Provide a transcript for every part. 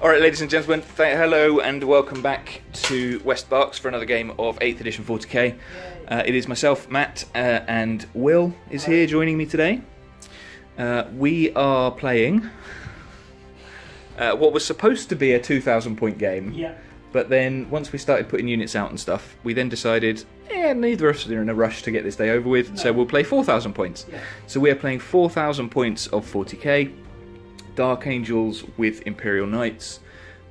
Alright, ladies and gentlemen, hello and welcome back to West Berks for another game of 8th edition 40k. It is myself, Matt, and Will is here joining me today. We are playing what was supposed to be a 2,000 point game, but then once we started putting units out and stuff, we then decided, neither of us are in a rush to get this day over with, so we'll play 4,000 points. So we are playing 4,000 points of 40k. Dark Angels with Imperial Knights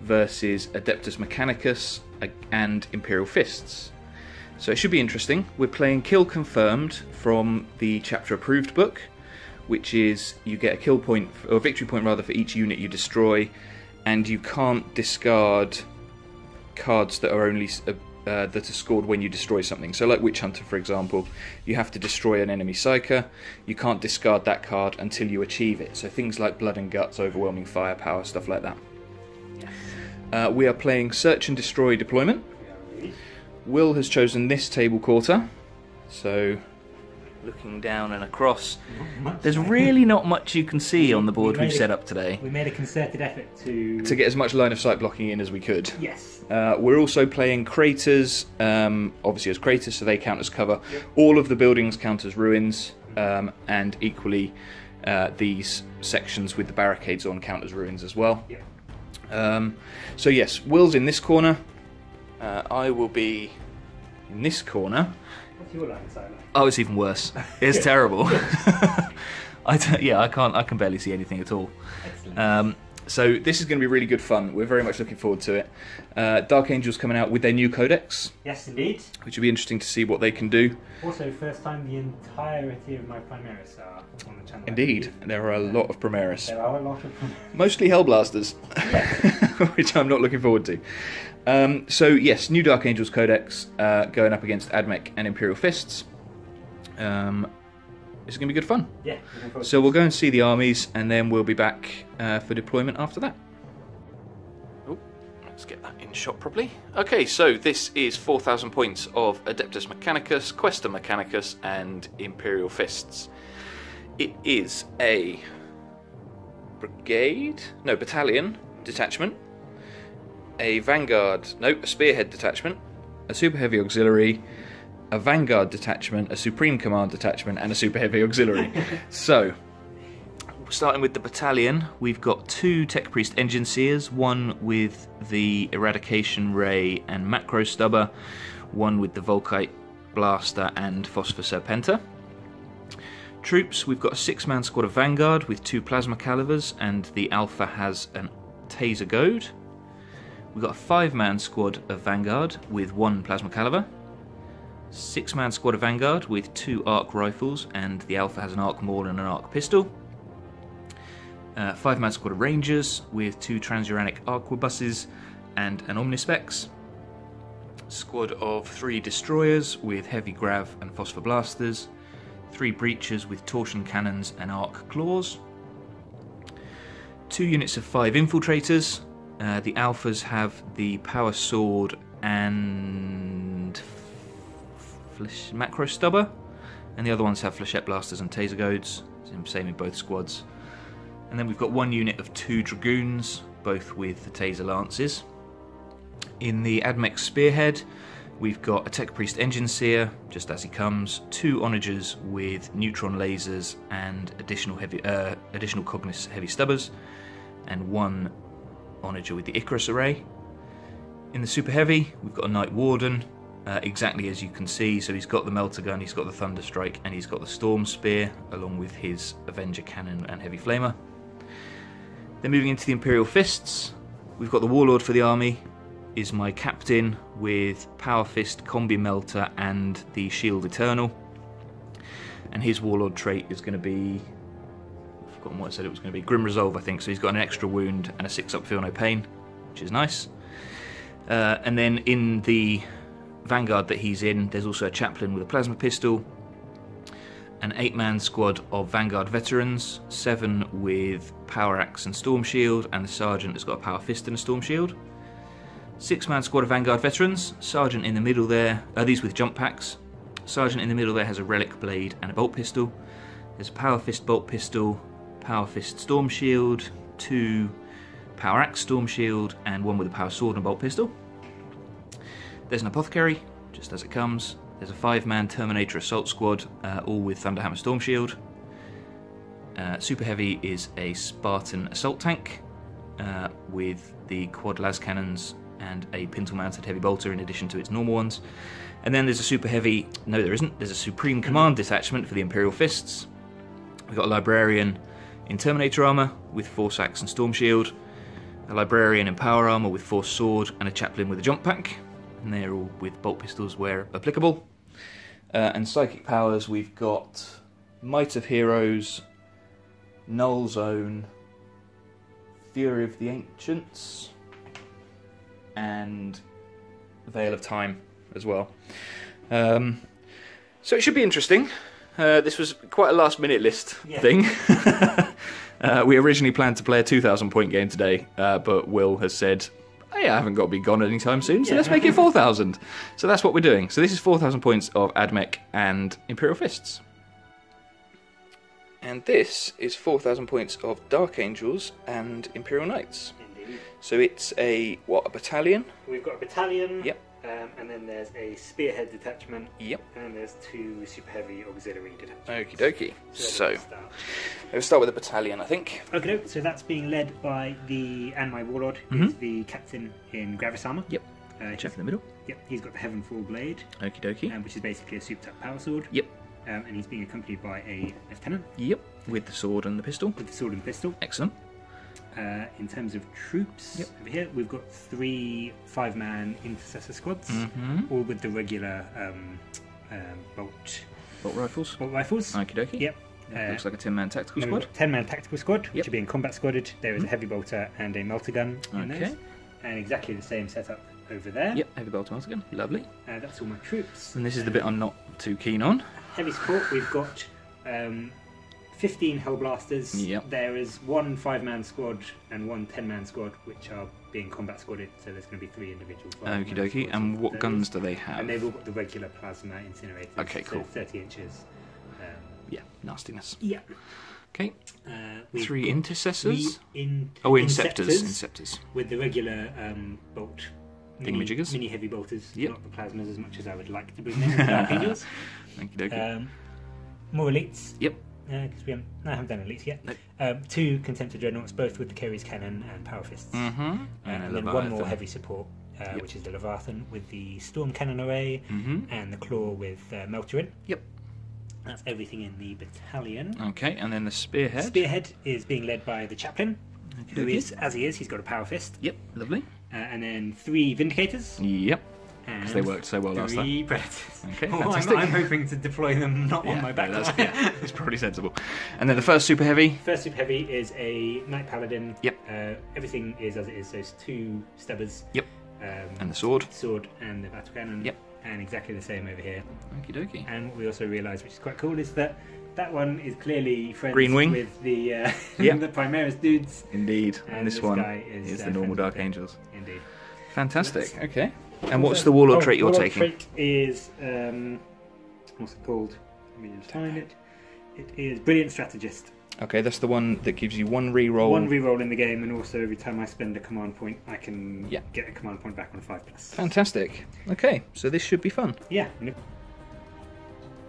versus Adeptus Mechanicus and Imperial Fists. So it should be interesting. We're playing Kill Confirmed from the Chapter Approved book, which is you get a kill point, or a victory point rather, for each unit you destroy, and you can't discard cards that are only that are scored when you destroy something. So like Witch Hunter, for example, you have to destroy an enemy Psyker. You can't discard that card until you achieve it. So things like Blood and Guts, Overwhelming Firepower, stuff like that. We are playing Search and Destroy Deployment. Will has chosen this table quarter. So looking down and across, there's really not much you can see on the board we've set up today. We made a concerted effort to get as much line of sight blocking in as we could. Yes. We're also playing Craters, obviously as Craters, so they count as cover. All of the buildings count as ruins, and equally these sections with the barricades on count as ruins as well. So yes, Will's in this corner. I will be in this corner. What's your line of sight like? Oh, it's even worse. It's terrible. I can barely see anything at all. Excellent. So this is going to be really good fun. We're very much looking forward to it. Dark Angels coming out with their new codex. Yes, indeed. Which will be interesting to see what they can do. Also, first time the entirety of my Primaris are on the channel. Indeed, there are a lot of Primaris. There are a lot of Primaris. Mostly Hellblasters, which I'm not looking forward to. So yes, new Dark Angels codex going up against AdMech and Imperial Fists. It's going to be good fun. Yeah. So we'll go and see the armies, and then we'll be back for deployment after that. Oh, let's get that in shot properly. Okay, so this is 4,000 points of Adeptus Mechanicus, Questa Mechanicus, and Imperial Fists. It is a battalion detachment, a vanguard, a spearhead detachment, a super heavy auxiliary, a vanguard detachment, a supreme command detachment, and a super heavy auxiliary. So, starting with the battalion, we've got 2 Tech Priest Engine Seers, one with the Eradication Ray and Macro Stubber, one with the Volkite Blaster and Phosphor Serpenta. Troops, we've got a 6-man squad of Vanguard with 2 Plasma Calivers, and the Alpha has a Taser Goad. We've got a 5-man squad of Vanguard with 1 Plasma Caliver. 6-man squad of Vanguard with 2 Arc Rifles, and the Alpha has an Arc Maul and an Arc Pistol. 5-man squad of Rangers with 2 Transuranic Arquebuses and an Omnispex. Squad of 3 Destroyers with Heavy Grav and Phosphor Blasters. 3 Breachers with Torsion Cannons and Arc Claws. 2 units of 5 Infiltrators. The Alphas have the Power Sword and Macro Stubber, and the other ones have Flechette Blasters and Taser Goads, same in both squads. And then we've got 1 unit of 2 Dragoons, both with the Taser Lances. In the AdMech Spearhead, we've got a Tech Priest Engine Seer, just as he comes, 2 Onagers with Neutron Lasers and additional Cognis Heavy Stubbers, and 1 Onager with the Icarus Array. In the Super Heavy, we've got a Night Warden, exactly as you can see, so he's got the Melter Gun, he's got the Thunder Strike, and he's got the Storm Spear, along with his Avenger Cannon and Heavy Flamer. Then moving into the Imperial Fists, we've got the Warlord for the army, is my captain with Power Fist, Combi Melter, and the Shield Eternal. And his Warlord trait is going to be, I've forgotten what I said it was going to be, Grim Resolve, I think, so he's got an extra wound and a 6-up Feel No Pain, which is nice. And then in the Vanguard that he's in, there's also a Chaplain with a Plasma Pistol, an 8-man squad of Vanguard Veterans, 7 with Power Axe and Storm Shield, and the Sergeant has got a Power Fist and a Storm Shield. 6-man squad of Vanguard Veterans, Sergeant in the middle there, these with jump packs. Sergeant in the middle there has a Relic Blade and a Bolt Pistol. There's a Power Fist Bolt Pistol, Power Fist Storm Shield, 2 power axe, storm shield, and one with a power sword and a bolt pistol. There's an apothecary, just as it comes. There's a 5-man Terminator assault squad, all with Thunderhammer storm shield. Super heavy is a Spartan assault tank with the quad las cannons and a pintle mounted heavy bolter in addition to its normal ones. And then there's a super heavy, no there isn't, there's a Supreme Command detachment for the Imperial Fists. We've got a Librarian in Terminator armour with Force Axe and Storm Shield, a Librarian in Power armour with Force Sword, and a Chaplain with a Jump Pack. And they're all with bolt pistols where applicable. And psychic powers, we've got Might of Heroes, Null Zone, Fury of the Ancients, and Veil of Time as well. So it should be interesting. This was quite a last minute list thing. We originally planned to play a 2,000 point game today, but Will has said, hey, I haven't got to be gone anytime soon, so let's make it 4,000. So that's what we're doing. So this is 4,000 points of AdMech and Imperial Fists. And this is 4,000 points of Dark Angels and Imperial Knights. Indeed. So it's a battalion? We've got a battalion. Yep. And then there's a spearhead detachment. Yep. And there's 2 super heavy auxiliary detachments. Okie dokie. So let's start with the battalion, I think. Okay, so that's being led by the Anmai Warlord, who's the captain in Gravis armor. Yep. Chef in the middle. Yep. He's got the Heavenfall blade. Okie dokie. Which is basically a souped up power sword. Yep. And he's being accompanied by a lieutenant. Yep. With the sword and the pistol. With the sword and pistol. Excellent. In terms of troops, over here we've got 3 5-man intercessor squads, all with the regular bolt rifles. Bolt rifles. Okie dokie. Yep. Looks like a 10-man tactical squad. 10-man tactical squad, which are being combat squadded. There is a heavy bolter and a melter gun in those. And exactly the same setup over there. Yep, heavy bolter melter gun. Lovely. That's all my troops. And this is the bit I'm not too keen on. Heavy support, we've got 15 Hellblasters. Yep. There is 1 5-man squad and 1 10-man squad, which are being combat squadded, so there's going to be 3 individual 5-man Okie dokie. And what guns do they have? And they've all got the regular plasma incinerators. Okay, cool. So 30 inches. Yeah, nastiness. Yeah. Okay. 3 got intercessors? 3 Inceptors. Inceptors. With the regular bolt. Thingamajiggas? Mini heavy bolters. Yep. Not the plasmas as much as I would like to bring them with Dark Angels. Okie dokie. More elites. Yep. Because I haven't done elites yet. Nope. 2 Contemptor Dreadnoughts, both with the Keres Cannon and Power Fists. And then 1 more heavy support, which is the Leviathan with the Storm Cannon array and the Claw with Melter in. Yep. That's everything in the battalion. Okay, and then the Spearhead. Spearhead is being led by the Chaplain, who is, as he is, he's got a Power Fist. Yep, lovely. And then 3 Vindicators. Yep. Because they worked so well last time. 3 Predators. Okay, fantastic. I'm hoping to deploy them not on my back. That's probably sensible. And then the first Super Heavy. First Super Heavy is a Knight Paladin. Yep. Everything is as it is, so it's 2 Stubbers. Yep. And the sword. Sword and the Battle Cannon. Yep. And exactly the same over here. Okie dokie. And what we also realised, which is quite cool, is that one is clearly friends Green Wing. with the the Primaris dudes. Indeed. And this one guy is the normal Dark Angels. Indeed. Fantastic. Okay. And what's the Warlord trait you're taking? Warlord trait is what's it called? Let me just find it. It is Brilliant Strategist. Okay, that's the one that gives you 1 reroll. 1 reroll in the game, and also every time I spend a command point, I can get a command point back on a 5+. Fantastic. Okay, so this should be fun. Yeah.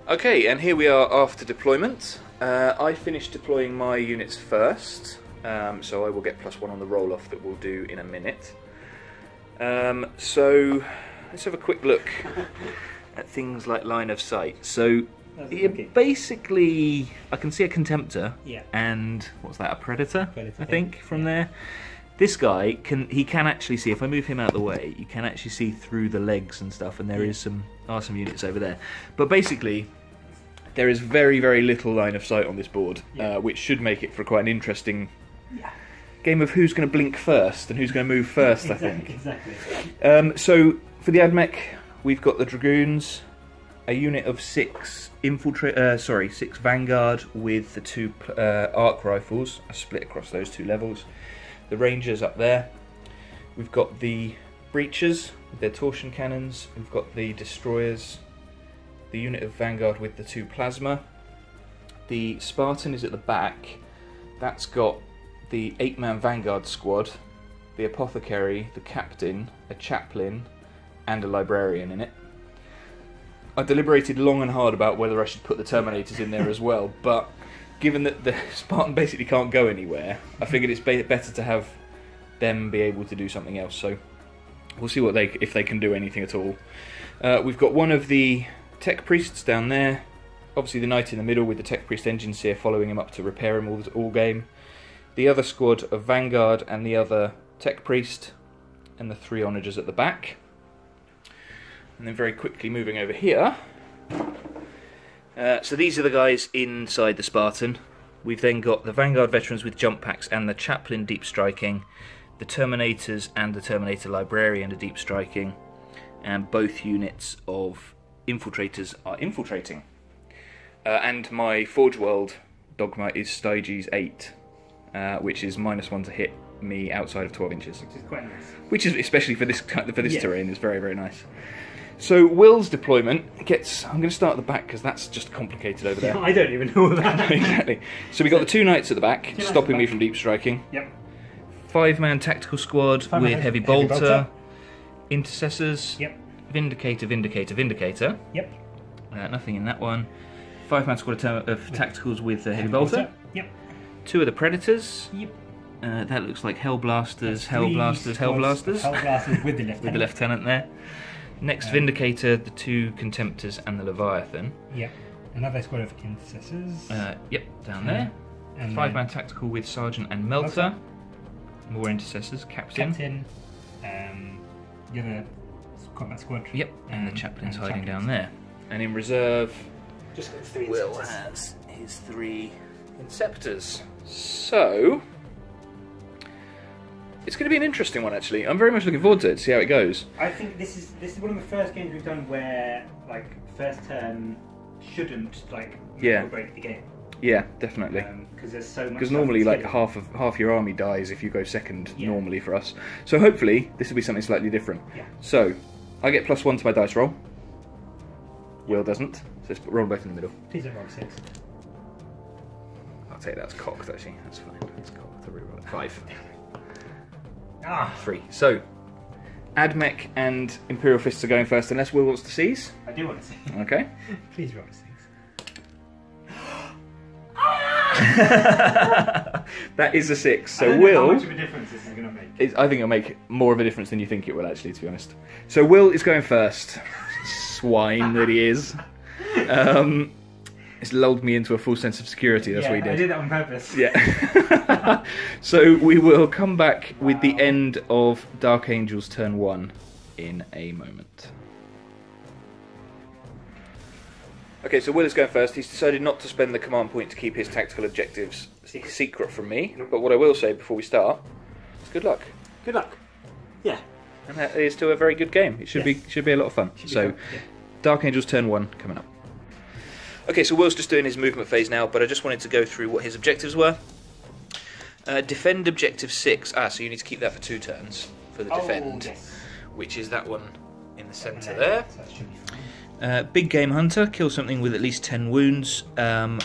Okay, and here we are after deployment. I finished deploying my units first, so I will get +1 on the roll-off that we'll do in a minute. So let's have a quick look at things like line of sight. So basically, I can see a Contemptor, and what's that? A Predator, I think, from there. This guy can actually see. If I move him out of the way, you can actually see through the legs and stuff. And there is some units over there. But basically, there is very, very little line of sight on this board, which should make it for quite an interesting game of who's going to blink first and who's going to move first. I think. Exactly. So for the AdMech, we've got the Dragoons, a unit of 6 6 Vanguard with the 2 arc rifles, split across those 2 levels. The Rangers up there. We've got the Breachers with their torsion cannons. We've got the Destroyers. The unit of Vanguard with the 2 plasma. The Spartan is at the back. That's got the 8-man Vanguard squad the apothecary, the captain, a chaplain, and a librarian in it. I deliberated long and hard about whether I should put the Terminators in there as well, but given that the Spartan basically can't go anywhere, I figured it's better to have them be able to do something else. So we'll see what if they can do anything at all. We've got one of the tech priests down there. Obviously the knight in the middle with the tech priest engineer following him up to repair him all game. The other squad of Vanguard and the other tech priest, and the 3 onagers at the back. And then very quickly moving over here. So these are the guys inside the Spartan. We've then got the Vanguard veterans with jump packs and the chaplain deep striking. The Terminators and the Terminator librarian are deep striking. And both units of infiltrators are infiltrating. And my Forge World dogma is Styges 8, which is -1 to hit me outside of 12 inches. Which is quite nice. Which is, especially for this terrain, is very, very nice. So Will's deployment gets... I'm going to start at the back because that's just complicated over there. I don't even know that. Exactly. So we've got the 2 knights at the back, stopping me from deep striking. Yep. 5-man tactical squad with heavy bolter. Intercessors. Yep. Vindicator, Vindicator, Vindicator. Yep. Nothing in that one. 5-man squad of tacticals with heavy bolter. Yep. 2 of the Predators. Yep. That looks like Hellblasters, Hellblasters, Hellblasters. Hellblasters with the lieutenant. With the lieutenant there. Next Vindicator, the 2 Contemptors and the Leviathan. Yep. Another squad of Intercessors. Yep, down there. 5-man tactical with Sergeant and Melter. More Intercessors. Captain. The other combat squad. Yep, and the chaplain's hiding down there. And in reserve, just got 3 Will has his 3 Inceptors. So it's going to be an interesting one, actually. I'm very much looking forward to it, see how it goes. I think this is one of the first games we've done where, like, first turn shouldn't, like, break the game. Yeah, definitely. Because there's so much. Because normally, like, half your army dies if you go second. Normally for us. So hopefully this will be something slightly different. Yeah. So I get +1 to my dice roll. Will doesn't. So let's roll both in the middle. Please don't roll 6. I'll take that as cocked, actually. That's fine. That's cocked. I'll reroll it. 5. 3. So, AdMech and Imperial Fists are going first, unless Will wants to seize. I do want to seize. Okay. Please roll 6. That is a 6. So I don't Will. know how much of a difference this is going to make. I think it'll make more of a difference than you think it will, actually, to be honest. So Will is going first. Swine that he is. It's lulled me into a full sense of security. That's what he did. I did that on purpose. Yeah. So we will come back with the end of Dark Angel's turn 1 in a moment. Okay, so Will is going first. He's decided not to spend the command point to keep his tactical objectives secret from me. But what I will say before we start is good luck. Good luck. Yeah. And that is still a very good game. It should be a lot of fun. So, Dark Angel's turn 1 coming up. Okay, so Will's just doing his movement phase now, but I just wanted to go through what his objectives were. Defend objective 6. So you need to keep that for 2 turns for the defend, which is that one in the centre there. So that should be fine. Big Game Hunter, kill something with at least 10 wounds,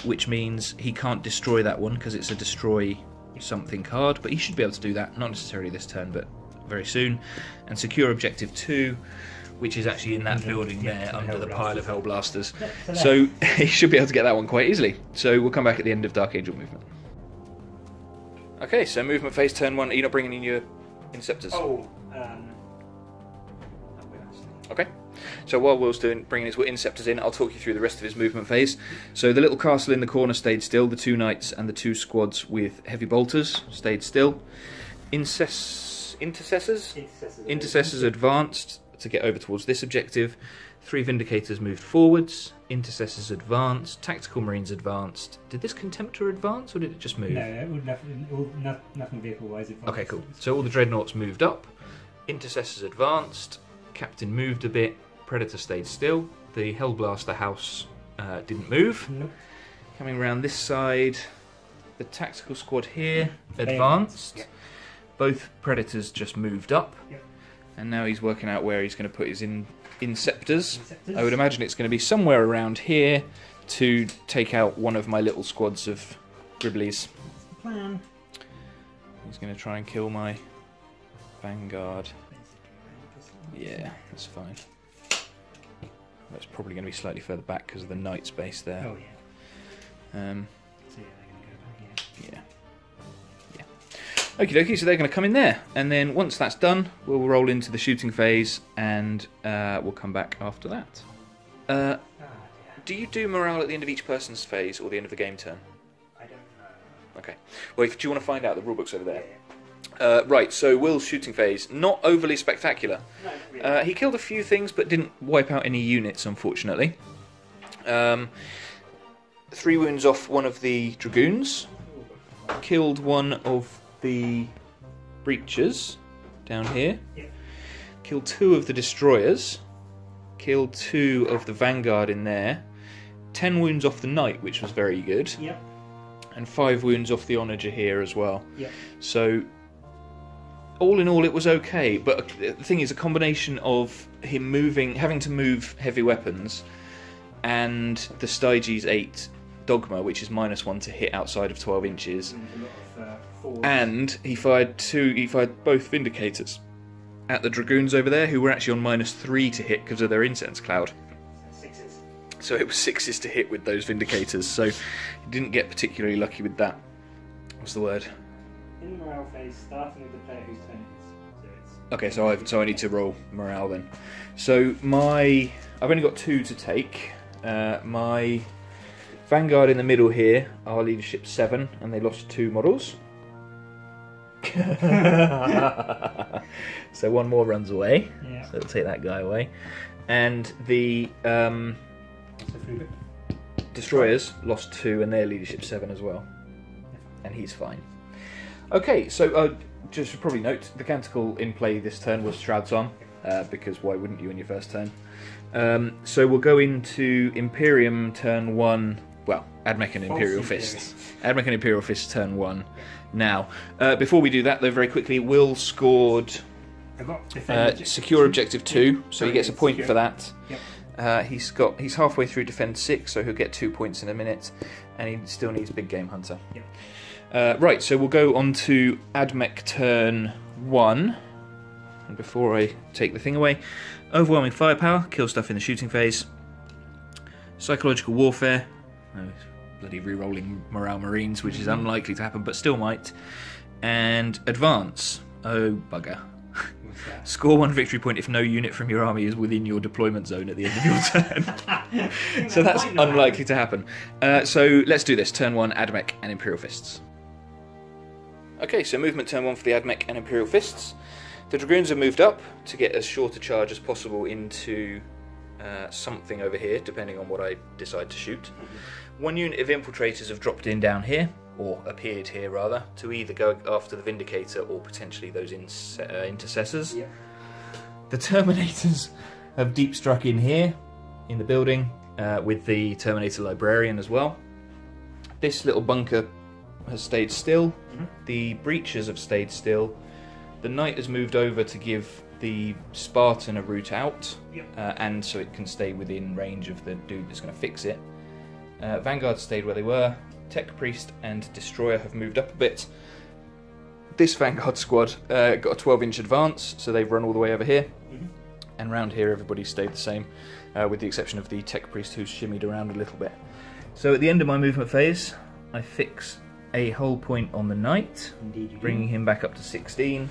which means he can't destroy that one because it's a destroy something card, but he should be able to do that, not necessarily this turn, but very soon. And secure objective 2, which is actually in that building there under the pile of Hellblasters. So he should be able to get that one quite easily. So we'll come back at the end of Dark Angel movement. Okay, so movement phase turn 1. Are you not bringing in your Inceptors? Okay. So while Will's bringing his Inceptors in, I'll talk you through the rest of his movement phase. So the little castle in the corner stayed still. The 2 knights and the 2 squads with heavy bolters stayed still. Intercessors advanced to get over towards this objective. 3 Vindicators moved forwards. Intercessors advanced. Tactical Marines advanced. Did this Contemptor advance, or did it just move? No, nothing vehicle-wise advanced. Okay, cool. So all the Dreadnoughts moved up. Intercessors advanced. Captain moved a bit. Predator stayed still. The Hellblaster house didn't move. Nope. Coming around this side, the Tactical Squad here advanced. Yep. Both Predators just moved up. Yep. And now he's working out where he's going to put his Inceptors. I would imagine it's going to be somewhere around here to take out one of my little squads of Gribblies. That's the plan. He's going to try and kill my Vanguard. Yeah, that's fine. That's probably going to be slightly further back because of the knight space there. Oh, yeah. So, yeah, they're going to go back here. Yeah. Okie dokie, so they're going to come in there. And then once that's done, we'll roll into the shooting phase and we'll come back after that. Do you do morale at the end of each person's phase or the end of the game turn? I don't know. Okay. Well, do you want to find out? The rulebook's over there. Yeah. Right, so Will's shooting phase, not overly spectacular. No, really. He killed a few things, but didn't wipe out any units, unfortunately. 3 wounds off one of the dragoons. Killed one of the breachers down here. Yeah. Killed 2 of the destroyers. Killed 2 of the vanguard in there. 10 wounds off the knight, which was very good. Yep. And 5 wounds off the onager here as well. Yep. So, all in all, it was okay. But the thing is, a combination of him having to move heavy weapons, and the Styges 8 dogma, which is -1 to hit outside of 12 inches, and he fired both vindicators at the dragoons over there, who were actually on -3 to hit because of their incense cloud. So it was 6s to hit with those vindicators. So he didn't get particularly lucky with that. What's the word? In the morale phase, starting with the player whose turn it is. Okay, so I need to roll morale then. So I've only got 2 to take. My vanguard in the middle here are leadership 7, and they lost 2 models. So 1 more runs away. Yeah. So it'll take that guy away. And the destroyers lost 2, and they're leadership 7 as well. And he's fine. Okay, so just should probably note, the canticle in play this turn was Shroud's Arm, because why wouldn't you in your first turn? So we'll go into Imperium turn 1, well, AdMech and Imperial Fists. AdMech and Imperial Fists turn 1 now. Before we do that, though, very quickly, Will scored Secure Objective 2, so he gets a point for that. Yep. He's halfway through Defend 6, so he'll get 2 points in a minute, and he still needs Big Game Hunter. Yep. Right, so we'll go on to AdMech turn 1. And before I take the thing away, Overwhelming Firepower, kill stuff in the shooting phase. Psychological Warfare, bloody re-rolling Morale Marines, which is unlikely to happen, but still might. And Advance, oh bugger. Score 1 victory point if no unit from your army is within your deployment zone at the end of your turn. So that's unlikely to happen. So let's do this. Turn 1, AdMech and Imperial Fists. Okay, so movement turn 1 for the AdMech and Imperial Fists. The Dragoons have moved up to get as short a charge as possible into something over here, depending on what I decide to shoot. 1 unit of Infiltrators have dropped in down here, or appeared here rather, to either go after the Vindicator or potentially those Intercessors. Yep. The Terminators have deep struck in here, in the building, with the Terminator Librarian as well. This little bunker has stayed still. The Breachers have stayed still. The Knight has moved over to give the Spartan a route out, and so it can stay within range of the dude that's going to fix it. Vanguard stayed where they were. Tech Priest and Destroyer have moved up a bit. This Vanguard squad got a 12-inch advance, so they've run all the way over here. And round here everybody stayed the same, with the exception of the Tech Priest who's shimmied around a little bit. So at the end of my movement phase, I fix a hull point on the Knight, bringing him back up to 16,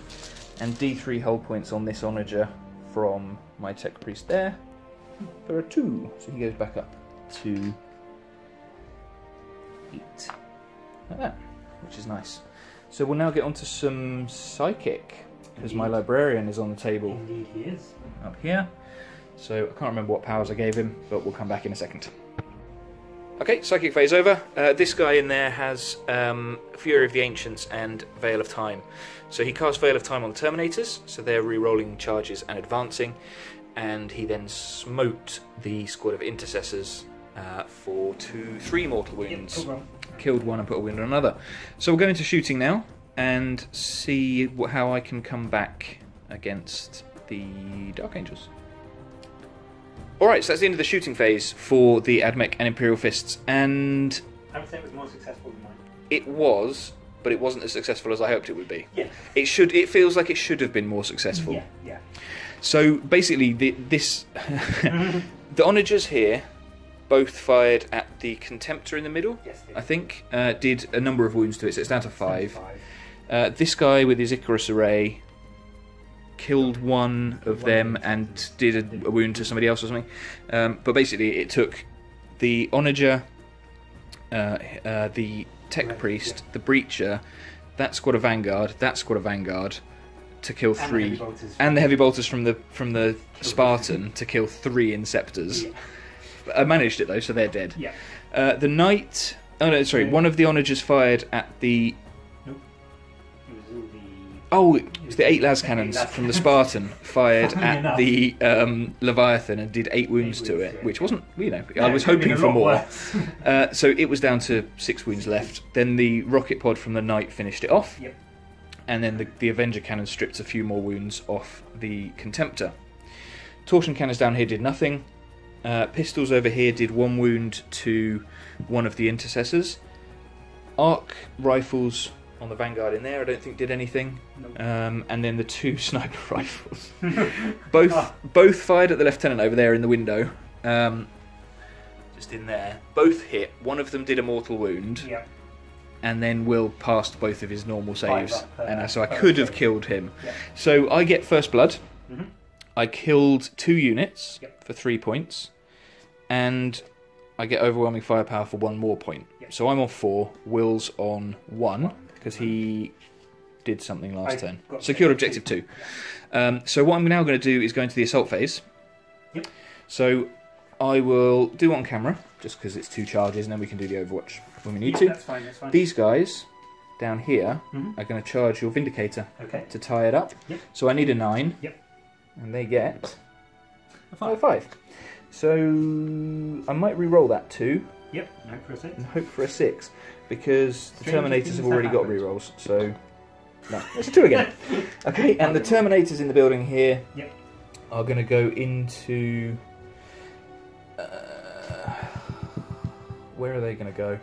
and D3 hull points on this Onager from my Tech Priest there. There are 2, so he goes back up to 8, like that, which is nice. So we'll now get onto some Psychic, because my Librarian is on the table. Indeed he is. Up here. So I can't remember what powers I gave him, but we'll come back in a second. Okay, Psychic phase over. This guy in there has Fury of the Ancients and Veil of Time. So he casts Veil of Time on the Terminators, so they're re-rolling charges and advancing, and he then smote the squad of Intercessors for 3 mortal wounds. Yep, Killed 1 and put a wound on another. So we'll go into shooting now and see how I can come back against the Dark Angels. Alright, so that's the end of the shooting phase for the AdMech and Imperial Fists, and I would say it was more successful than mine. it was, but it wasn't as successful as I hoped it would be. Yeah. It feels like it should have been more successful. Yeah, yeah. So basically, the onagers here both fired at the Contemptor in the middle. Yes, I think did a number of wounds to it, so it's down to 5. This guy with his Icarus array killed one of them and did a wound to somebody else or something. But basically, it took the onager, the Tech Priest, the Breacher, that squad of Vanguard, that squad of Vanguard to kill 3, and the heavy bolters from the Spartan to kill 3 Inceptors. Yeah. I managed it though, so they're dead. Yeah. The Knight. Oh no, sorry. One of the onagers fired at the. Nope. Oh, it was the 8 las cannons from the Spartan fired at the Leviathan and did 8 wounds to it, which wasn't, I was hoping for more. So it was down to 6 wounds left. Then the rocket pod from the Knight finished it off. Yep. And then the Avenger cannon stripped a few more wounds off the Contemptor. Torsion cannons down here did nothing. Pistols over here did 1 wound to one of the Intercessors. Arc rifles on the Vanguard in there I don't think did anything. Nope. And then the 2 sniper rifles. both fired at the Lieutenant over there in the window. Just in there. Both hit. One of them did a mortal wound. Yep. And then Will passed both of his normal saves. Up, and so I could have killed him. Yep. So I get first blood. Mm-hmm. I killed 2 units Yep. for 3 points. And I get overwhelming firepower for 1 more point. Yep. So I'm on 4. Will's on 1 because he did something last turn. Secured objective 2. So what I'm now going to do is go into the assault phase. Yep. So I will do on camera just because it's 2 charges, and then we can do the Overwatch when we need to. That's fine. That's fine. These guys down here are going to charge your Vindicator to tie it up. Yep. So I need a 9. Yep. And they get a 5. So I might re-roll that 2. Yep. And hope for a 6. And hope for a 6 because the Terminators have already got re-rolls. So no, it's a 2 again. Okay, and the Terminators in the building here are going to go into. Where are they going to go?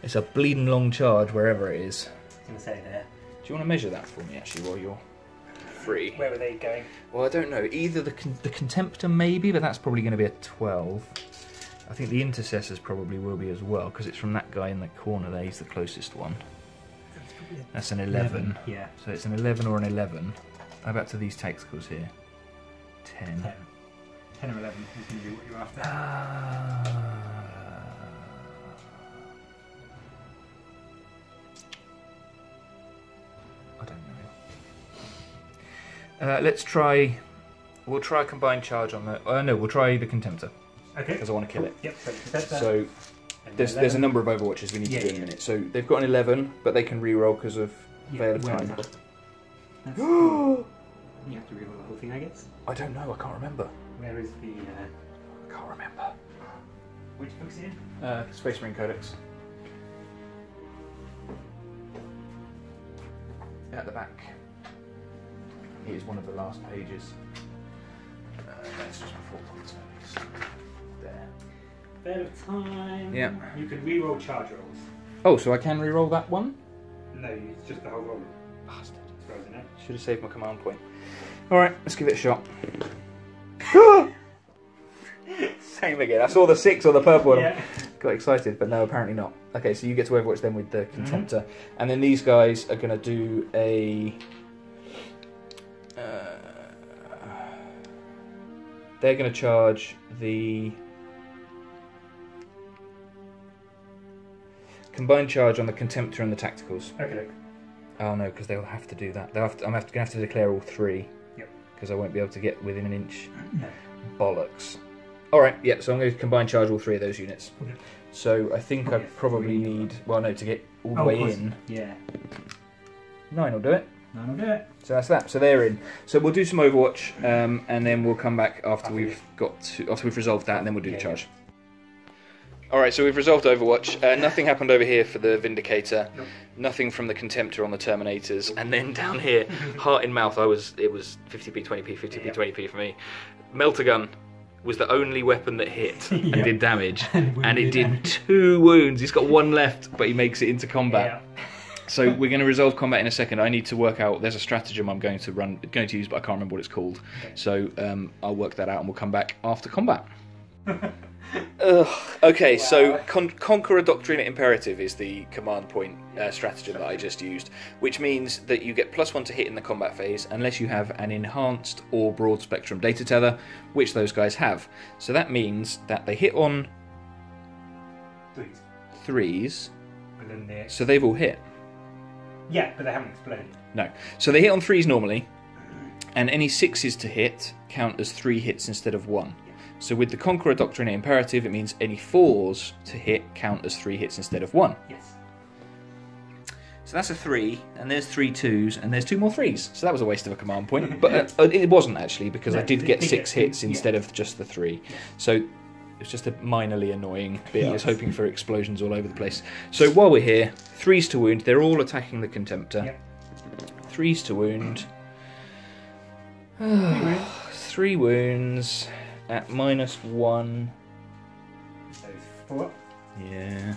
It's a bleeding long charge wherever it is. I was going to say there. Do you want to measure that for me actually while you're free? Where are they going? Well, I don't know. Either the Contemptor maybe, but that's probably going to be a 12. I think the Intercessors probably will be as well because it's from that guy in the corner there. He's the closest one. That's an 11. Yeah. So it's an 11 or an 11. How about to these tacticals here? 10. 10 or 11 is going to be what you're after. I don't know. Let's try. We'll try a combined charge on the. No, we'll try the Contemptor. Okay. Because I want to kill it. Yep. So there's a number of Overwatches we need to do in a minute. So they've got an 11, but they can re-roll because of Veil of Time. You have to re-roll the whole thing, I guess. I don't know. I can't remember. Where is the? I can't remember. Which book's in? Space Marine Codex. At the back. Here's one of the last pages. That's just before points. There. Veil of Time. Yeah. You can re-roll charge rolls. Oh, so I can re-roll that one? No, it's just the whole roll. Bastard. Frozen out. Should have saved my command point. Alright, let's give it a shot. Same again. I saw the 6 on the purple one. Yeah. Got excited, but no, apparently not. Okay, so you get to Overwatch then with the Contemptor. And then these guys are going to do a... they're going to charge the... combined charge on the Contemptor and the Tacticals. Okay. Oh no, because they'll have to do that. I'm going to have to declare all 3. Yep. Because I won't be able to get within an inch. No. Bollocks. Alright, yeah, so I'm going to combine charge all 3 of those units. Okay. So I think I probably need... Well, no, to get all the way in. Yeah. 9 will do it. 9 will do it. So that's that. So they're in. So we'll do some Overwatch, and then we'll come back after we've resolved that, and then we'll do the charge. Alright, so we've resolved Overwatch. Nothing happened over here for the Vindicator. Nope. Nothing from the Contemptor on the Terminators. And then down here, heart in mouth, it was 50p, 20p, 50p, 20p for me. Melter Gun was the only weapon that hit and Yep. did damage, And and it did wounded. 2 wounds. He's got 1 left, but he makes it into combat. Yeah. So we're going to resolve combat in a second. I need to work out. There's a stratagem I'm going to use, but I can't remember what it's called. Okay. So I'll work that out, and we'll come back after combat. Okay, so Conqueror Doctrine Imperative is the command point stratagem that I just used, which means that you get +1 to hit in the combat phase unless you have an enhanced or broad spectrum data tether, which those guys have. So that means that they hit on 3s, But then they... so they've all hit. Yeah, but they haven't exploded. No. So they hit on 3s normally, and any 6s to hit count as 3 hits instead of 1. So with the Conqueror Doctrine Imperative, it means any 4s to hit count as 3 hits instead of 1. Yes. So that's a 3, and there's 3 2s, and there's 2 more 3s. So that was a waste of a command point, but it wasn't actually, because No, I did it get did 6 get hits two, instead of just the 3. So it was just a minorly annoying bit. I was Yes. hoping for explosions all over the place. So while we're here, 3s to wound. They're all attacking the Contemptor. Yep. 3s to wound. 3 wounds at -1. So 4. Yeah.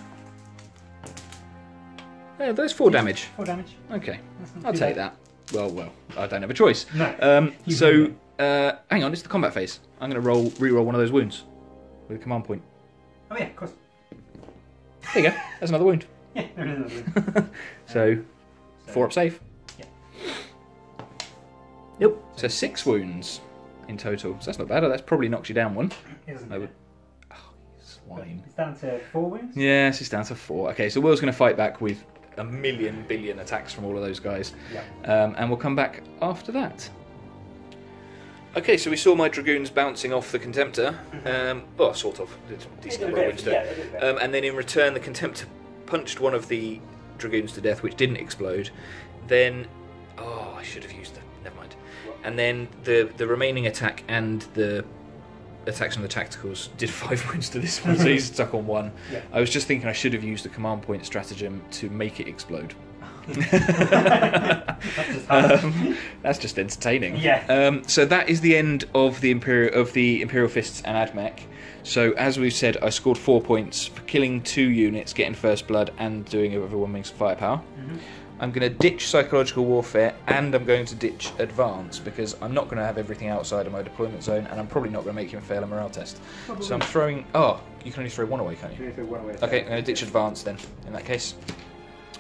Yeah, there's 4 damage. 4 damage. Okay, That's not I'll too take bad. that. Well, I don't have a choice. No. You So, can hang on, it's the combat phase. I'm going to re-roll one of those wounds with a command point. Oh yeah, of course. There you go. There's another wound. Yeah, there is another one. So 4 up save. Yeah. Yep. So 6 wounds in total. So that's not bad. That's probably knocks you down 1. Isn't I it? would. Oh, you swine. It's down to 4 wounds. Yes, it's down to 4. Okay, so Will's going to fight back with a million billion attacks from all of those guys. Yeah. And we'll come back after that. Okay, so we saw my Dragoons bouncing off the Contemptor. Well, sort of. It's a decent number of wounds to it. And then in return, the Contemptor punched one of the Dragoons to death, which didn't explode. Then... Oh, I should have used the... Never mind. And then the remaining attack and the attacks on the tacticals did 5 wounds to this one, so he's stuck on 1. Yeah. I was just thinking I should have used the command point stratagem to make it explode. That's just entertaining. Yeah. So that is the end of the Imperial Fists and AdMech. So as we've said, I scored 4 points for killing 2 units, getting first blood, and doing overwhelming firepower. I'm going to ditch psychological warfare, and I'm going to ditch advance, because I'm not going to have everything outside of my deployment zone, and I'm probably not going to make him fail a morale test. So I'm throwing... Oh, you can only throw 1 away, can't you? Okay, I'm going to ditch advance then, in that case.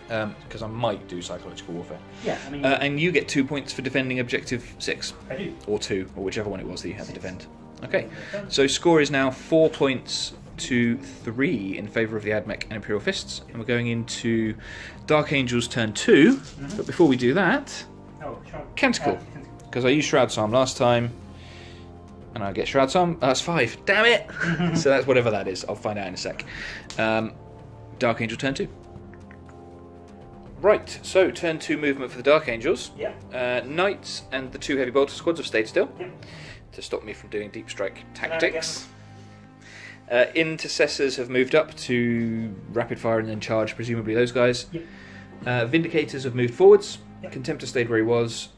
Because I might do psychological warfare. Yeah, I mean... And you get 2 points for defending objective 6. I do. Or 2, or whichever one it was that you had to defend. Okay, so score is now 4 points to 3 in favour of the AdMech and Imperial Fists. And we're going into Dark Angel's turn 2. But before we do that, Oh, Shroud. Canticle. Because I used Shroud Psalm last time. And I get Shroud Psalm. That's 5. Damn it! So that's whatever that is. I'll find out in a sec. Dark Angel turn 2. Right, so turn 2 movement for the Dark Angels. Yeah. Knights and the 2 heavy bolter squads have stayed still Yeah. to stop me from doing deep strike tactics. Intercessors have moved up to rapid fire and then charge, presumably those guys. Yeah. Vindicators have moved forwards. Yeah. Contemptor stayed where he was.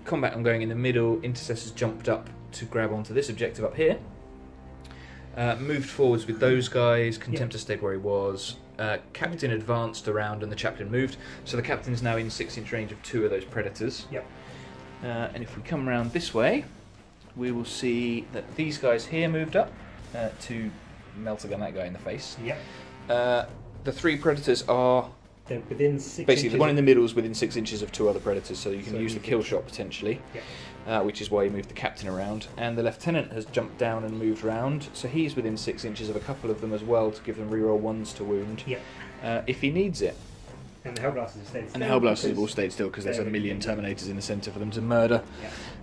Combat I'm going in the middle. Intercessors jumped up to grab onto this objective up here. Moved forwards with those guys. Contemptor stayed where he was. Captain advanced around and the chaplain moved. So the captain's now in 6-inch range of 2 of those predators. Yep. And if we come around this way, we will see that these guys here moved up to melt again that guy in the face. Yep. The 3 predators are They're within 6 basically inches. the one in the middle is within 6 inches of 2 other predators, so you can So use you the can- kill shot potentially. Yeah. Which is why you moved the captain around, and the lieutenant has jumped down and moved round, so he's within 6 inches of a couple of them as well to give them reroll 1s to wound Yeah. if he needs it. And the Hellblasters have stayed And the still Hellblasters have all because- stayed still because there's a they're- million Terminators in the centre for them to murder.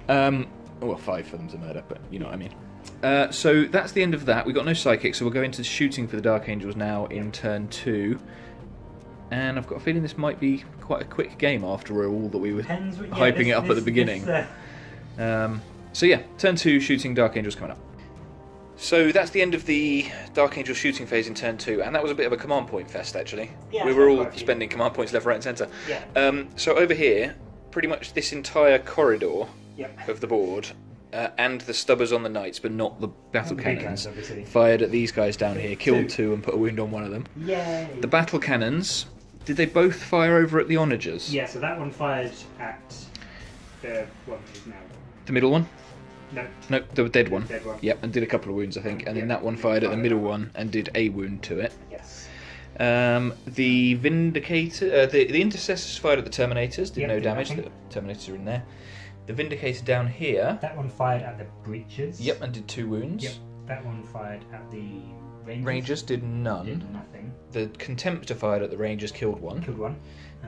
Yeah. Well, 5 for them to murder, but you know what I mean. So that's the end of that. We've got no psychic, so we'll go into shooting for the Dark Angels now in turn 2. And I've got a feeling this might be quite a quick game after all that we were Depends what- hyping it up at the beginning. So yeah, turn 2, shooting Dark Angels coming up. So that's the end of the Dark Angel shooting phase in turn 2, and that was a bit of a command point fest actually. Yeah, we were all quite a few. spending command points left, right and centre. Yeah. So over here, pretty much this entire corridor Yep. of the board and the stubbers on the knights, but not the battle Not the big cannons. guns, obviously. Fired at these guys down here, killed two and put a wound on one of them. Yay! The battle cannons, did they both fire over at the onagers? Yeah, so that one fired at the one that is now. The middle one? No, the dead one. Dead one. Yep, and did a couple of wounds, I think. And then that one fired at the middle one and did a wound to it. Yes. The Vindicator, the Intercessors fired at the Terminators, did Yep, no did damage. nothing. The Terminators are in there. The Vindicator down here. That one fired at the breaches. Yep, and did 2 wounds. Yep. That one fired at the rangers. Rangers did none. Did nothing. The Contemptor fired at the Rangers, killed one. Killed one.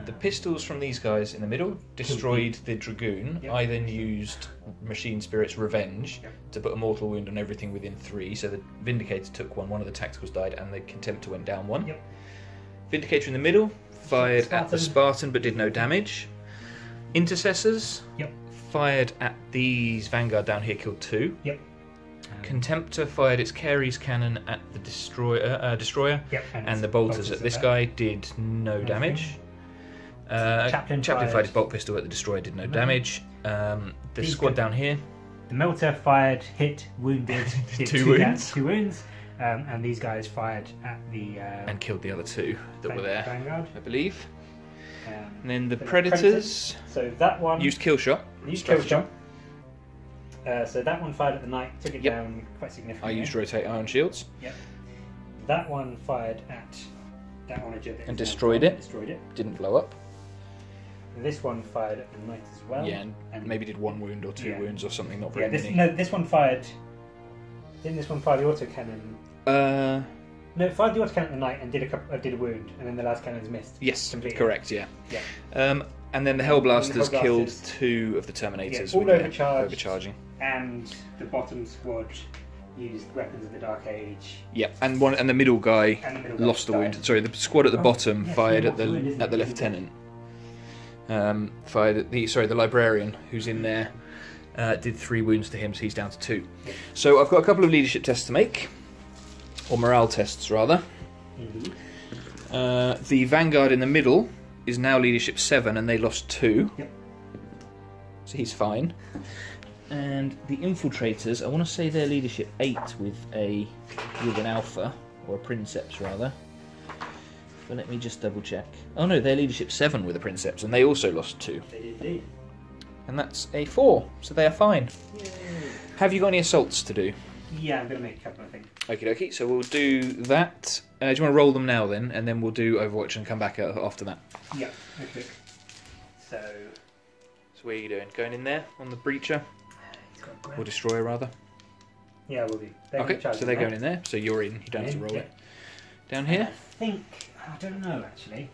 The pistols from these guys in the middle destroyed the Dragoon. Yep. I then used Machine Spirit's Revenge Yep. to put a mortal wound on everything within 3. So the Vindicator took one of the Tacticals died, and the Contemptor went down 1. Yep. Vindicator in the middle fired at the Spartan. Spartan but did no damage. Intercessors Yep. fired at these Vanguard down here, killed 2. Yep. Contemptor fired its Carey's cannon at the Destroyer, Yep. and the bolters at this guy did no damage. Chaplain fired his bolt pistol at the Destroyer, did no damage. The These squad go- down here, The Melter fired, hit, wounded, did 2 wounds. wounds. 2 wounds. And these guys fired at the and killed the other 2 that were there, Vanguard. I believe. And And then the the Predators So that one used kill shot. used kill stratagem. shot. So that one fired at the knight, took it Yep. down quite I significantly. used rotate iron shields. Yep. That one fired at that onager that And is now destroyed gone, it. Destroyed it. Didn't blow up. This one fired at the knight as well. Yeah, and maybe did 1 wound or 2 Yeah. wounds or something. Not Yeah, very this many. this one fired. Didn't this one fire the autocannon? Uh, No, it fired the autocannon at the knight and did a wound, and then the last cannon's missed. yes, completely. correct. Yeah. Yeah. And then the Hellblasters Hellblasters. killed 2 of the Terminators. Yeah, all with their overcharged. overcharging. And the bottom squad used weapons of the Dark Age. Yep, and the middle guy And the middle lost the guy wound. Sorry, the squad at the bottom yeah, fired he at lost the wound, isn't the he? lieutenant. Fired at the librarian who's in there. Did 3 wounds to him, so he's down to 2. Yeah. So I've got a couple of leadership tests to make, or morale tests rather. Mm-hmm. The Vanguard in the middle is now leadership 7, and they lost 2. Yep. So he's fine. And the Infiltrators, I want to say they're leadership 8 with an Alpha, or a Princeps rather. But let me just double check. Oh no, they're leadership 7 with a Princeps, and they also lost 2. They did indeed. And that's a 4, so they are fine. Yay. Have you got any assaults to do? Yeah, I'm going to make a couple, I think. Okie dokie, so we'll do that. Do you want to roll them now then, and then we'll do Overwatch and come back after that? Yeah, okay. So where are you doing? Going in there on the breacher? he's got a Or grab. destroyer rather? Yeah, we'll do. Okay, so they're going in there, so you're in, you don't have to roll it. Down here? I don't know actually.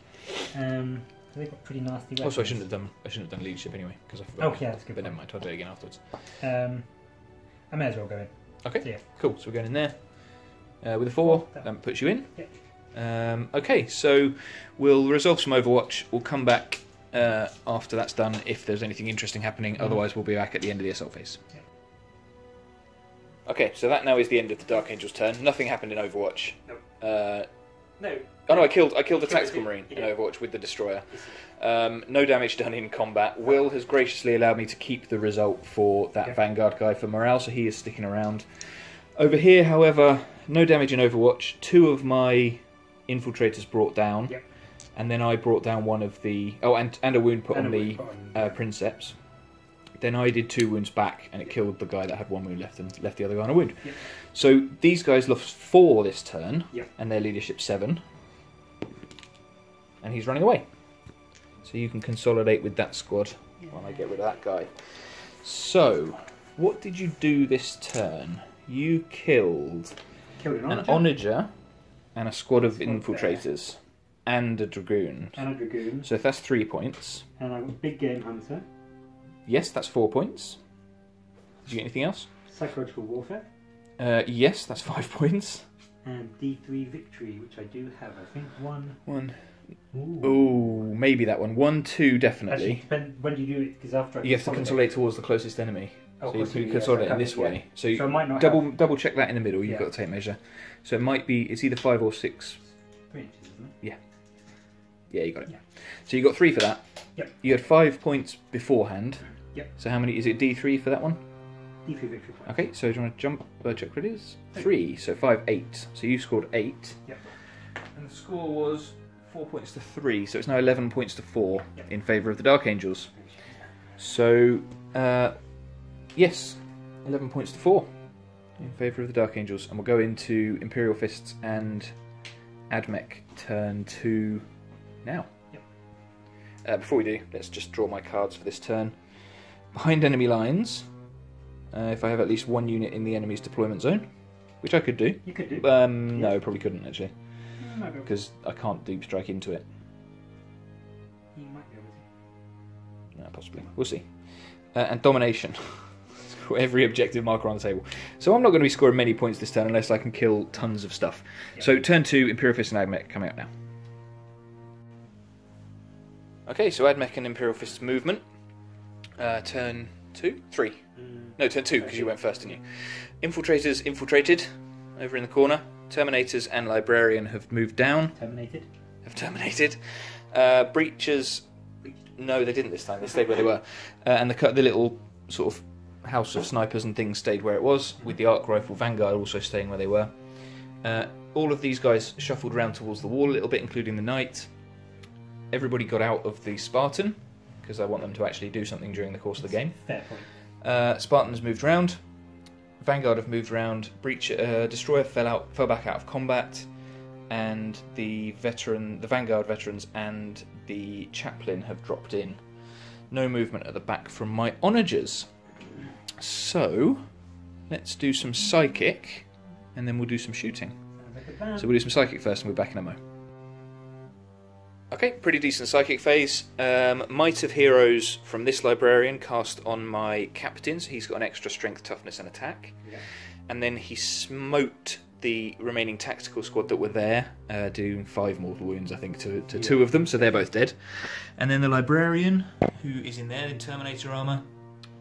They've got pretty nasty weapons. Also, I shouldn't have done leadership anyway, because I forgot. Oh yeah, that's a good. But never point. mind, I'll do it again afterwards. I may as well go in. Okay, So, yeah. cool, so we're going in there. With a 4, that puts you in. Yep. Okay, so we'll resolve some Overwatch, we'll come back after that's done if there's anything interesting happening, otherwise we'll be back at the end of the assault phase. Yep. Okay, so that now is the end of the Dark Angel's turn. Nothing happened in Overwatch. Nope. No. Oh no, I killed a tactical it. marine in Yeah. Overwatch with the destroyer. No damage done in combat. Will has graciously allowed me to keep the result for that Yep. Vanguard guy for morale, so he is sticking around. Over here, however, no damage in Overwatch. 2 of my infiltrators brought down, Yep. and then I brought down one of the and a wound put And on a the wound put on- Princeps. Then I did 2 wounds back, and it killed the guy that had 1 wound left and left the other guy on a wound. Yep. So these guys lost 4 this turn, Yep. and their leadership 7. And he's running away. So you can consolidate with that squad while I get rid of that guy. So, what did you do this turn? You killed Killed an an onager onager and a squad of Squad infiltrators and a dragoon. and a dragoon, So if that's 3 points. and a big game hunter. Yes, that's 4 points. Did you get anything else? Psychological warfare. Yes, that's 5 points. And D3 victory, which I do have. I think 1. 1. Ooh. Ooh, maybe that one. 1, 2, definitely. Actually, when do you do it? Because after I You have to consolidate towards the closest enemy. Oh, So possibly, you yeah, consolidate so in this yeah. way. So, you So I might not double check that in the middle. You've Yeah. got the tape measure. So it might be. It's either 5 or 6. 3 inches, isn't it? Yeah, you got it. Yeah. So you got 3 for that. Yep. You had 5 points beforehand. Yep. So how many? Is it D3 for that one? D3 victory points. Okay, so do you want to jump check what it is? 3, so 5, 8. So you scored 8. Yep. And the score was 4 points to 3, so it's now 11 points to 4 Yep. in favour of the Dark Angels. So, yes, 11 points to 4 in favour of the Dark Angels. And we'll go into Imperial Fists and AdMech turn 2 now. Yep. Before we do, let's just draw my cards for this turn. Behind enemy lines, if I have at least one unit in the enemy's deployment zone, which I could do. You could do. No, probably couldn't actually, Might be able to. because I can't deep strike into it. You might be able to. No, possibly. We'll see. And domination. Score every objective marker on the table. So I'm not going to be scoring many points this turn unless I can kill tons of stuff. Yep. So turn 2, Imperial Fists and AdMech coming out now. Okay, so AdMech and Imperial Fists movement. Turn 2? 3. No, turn 2, because you went first, didn't you? Infiltrators infiltrated over in the corner. Terminators and Librarian have moved down. Terminated. Have terminated. Breachers, no, they didn't this time. They stayed where they were. And the little sort of house of snipers and things stayed where it was, with the arc rifle Vanguard also staying where they were. All of these guys shuffled round towards the wall a little bit, including the knight. Everybody got out of the Spartan, because I want them to actually do something during the course of the game. Fair point. Spartans moved round. Vanguard have moved round. Destroyer fell back out of combat, and the Vanguard veterans and the chaplain have dropped in. No movement at the back from my onagers. So let's do some psychic, and then we'll do some shooting. Sounds like a plan. So we'll do some psychic first, and we're back in a mo. Okay, pretty decent psychic phase. Might of Heroes from this librarian cast on my captains. He's got an extra strength, toughness, and attack. Yeah. And then he smote the remaining tactical squad that were there, doing 5 mortal wounds, I think, to 2 of them, so they're both dead. And then the librarian, who is in there in Terminator armour,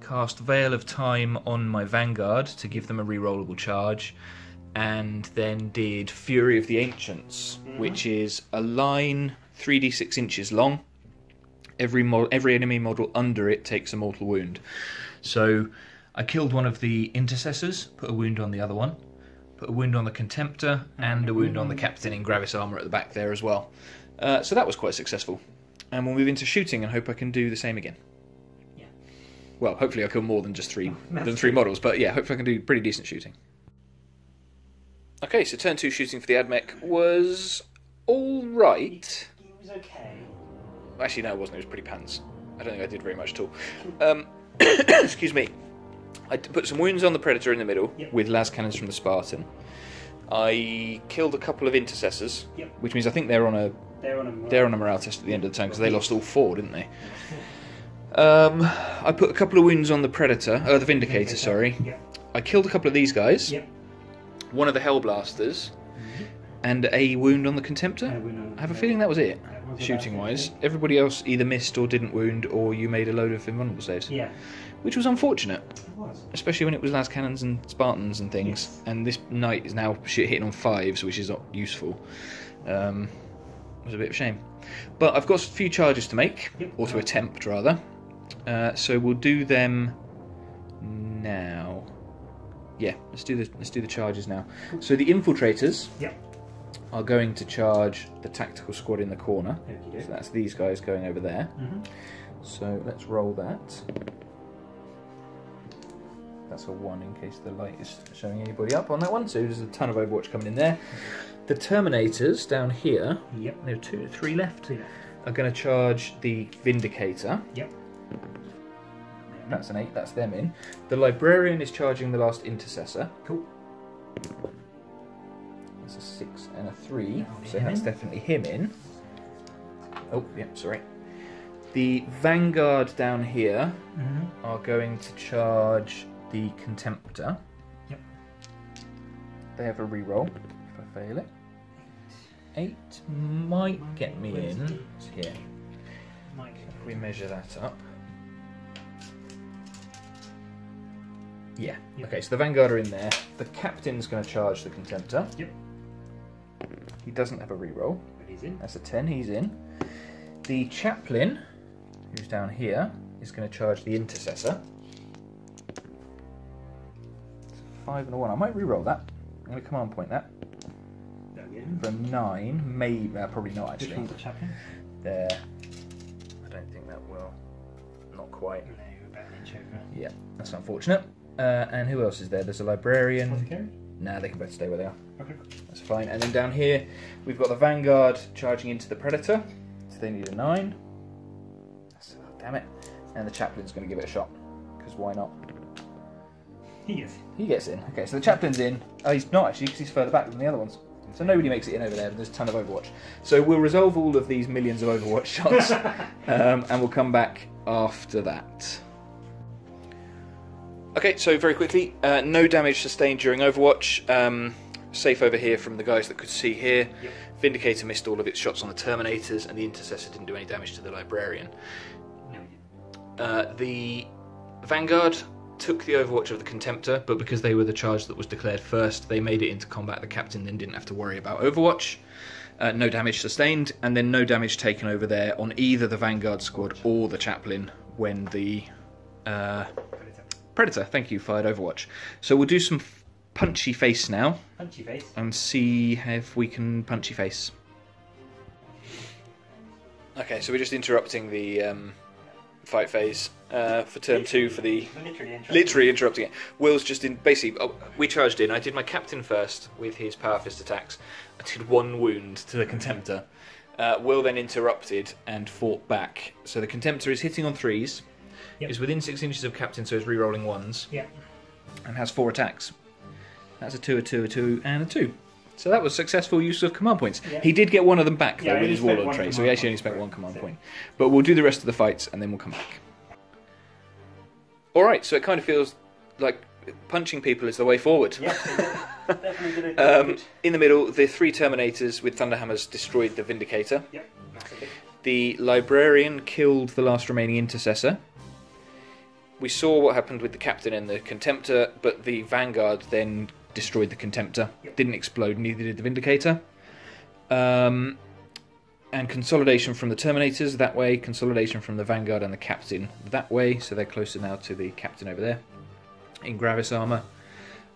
cast Veil of Time on my Vanguard to give them a rerollable charge, and then did Fury of the Ancients, which is a line 3d6 inches long. Every enemy model under it takes a mortal wound. So I killed one of the intercessors, put a wound on the other one, put a wound on the Contemptor, and a wound on the captain in Gravis armour at the back there as well. So that was quite successful. And we'll move into shooting and hope I can do the same again. Yeah. Well, hopefully I'll kill more than just three models, but yeah, hopefully I can do pretty decent shooting. Okay, so turn 2 shooting for the AdMech was alright. It was okay. Actually, no, it wasn't. It was pretty pants. I don't think I did very much at all. Excuse me. I put some wounds on the Predator in the middle with las cannons from the Spartan. I killed a couple of intercessors, which means I think they're on a morale test at the end of the turn because they lost all 4, didn't they? I put a couple of wounds on the Predator, the Vindicator, sorry. I killed a couple of these guys. One of the Hellblasters, and a wound on the Contemptor. I have a feeling that was it, shooting-wise. Everybody else either missed or didn't wound, or you made a load of invulnerable saves. Yeah. Which was unfortunate. It was. Especially when it was las cannons and Spartans and things. Yes. And this knight is now hitting on 5s, which is not useful. It was a bit of a shame. But I've got a few charges to make, or to attempt, rather. So we'll do them now. Yeah, let's do the charges now. So the infiltrators are going to charge the tactical squad in the corner. So that's these guys going over there. So let's roll that. That's a 1 in case the light is showing anybody up on that one. So there's a ton of Overwatch coming in there. The Terminators down here, there are 2 or 3 left, are going to charge the Vindicator. That's an 8, that's them in. The Librarian is charging the last Intercessor. Cool. That's a 6 and a 3, so that's definitely him in. Oh, yeah, sorry. The Vanguard down here are going to charge the Contemptor. They have a reroll if I fail it. 8 might get me in here. If we measure that up. Yeah. Okay, so the Vanguard are in there. The Captain's going to charge the Contemptor. He doesn't have a reroll. But he's in. That's a 10, he's in. The Chaplain, who's down here, is going to charge the Intercessor. 5 and a 1. I might re-roll that. I'm going to command point that. For a 9, maybe, probably not actually. Which one's the chaplain? There. I don't think that will. Not quite. No, you're about an inch over. Yeah, that's unfortunate. And who else is there? There's a librarian. Apothecary? Nah, they can both stay where they are. Okay. That's fine. And then down here, we've got the Vanguard charging into the Predator. So they need a 9. Damn it. And the Chaplain's going to give it a shot. Because why not? He gets in. He gets in. Okay, so the Chaplain's in. Oh, he's not actually, because he's further back than the other ones. So nobody makes it in over there, but there's a ton of Overwatch. So we'll resolve all of these millions of Overwatch shots, and we'll come back after that. Okay, so very quickly, no damage sustained during Overwatch. Safe over here from the guys that could see here. Yep. Vindicator missed all of its shots on the Terminators, and the Intercessor didn't do any damage to the Librarian. No. The Vanguard took the Overwatch of the Contemptor, but because they were the charge that was declared first, they made it into combat. The Captain then didn't have to worry about Overwatch. No damage sustained, and then no damage taken over there on either the Vanguard squad or the Chaplain when the Predator, thank you, fired Overwatch. So we'll do some punchy face now. Punchy face. And see if we can punchy face. Okay, so we're just interrupting the fight phase for turn 2 for the... Literally interrupting it. Will's just in... Basically, we charged in. I did my Captain first with his Power Fist attacks. I did 1 wound to the Contemptor. Will then interrupted and fought back. So the Contemptor is hitting on 3s. Yep. Is within 6 inches of Captain, so it's re-rolling 1s. Yep. And has 4 attacks. That's a 2, a 2, a 2, and a 2. So that was successful use of command points. Yeah. He did get one of them back, though, Yeah, with his Warlord trait, so he actually only spent 1 command point. But we'll do the rest of the fights, and then we'll come back. Alright, so it kind of feels like punching people is the way forward. Yeah, definitely good. In the middle, the 3 Terminators with Thunderhammers destroyed the Vindicator. Yep, massively. The Librarian killed the last remaining Intercessor. We saw what happened with the Captain and the Contemptor, but the Vanguard then destroyed the Contemptor. Yep. Didn't explode, neither did the Vindicator. And consolidation from the Terminators that way, consolidation from the Vanguard and the Captain that way, so they're closer now to the Captain over there, in Gravis armour.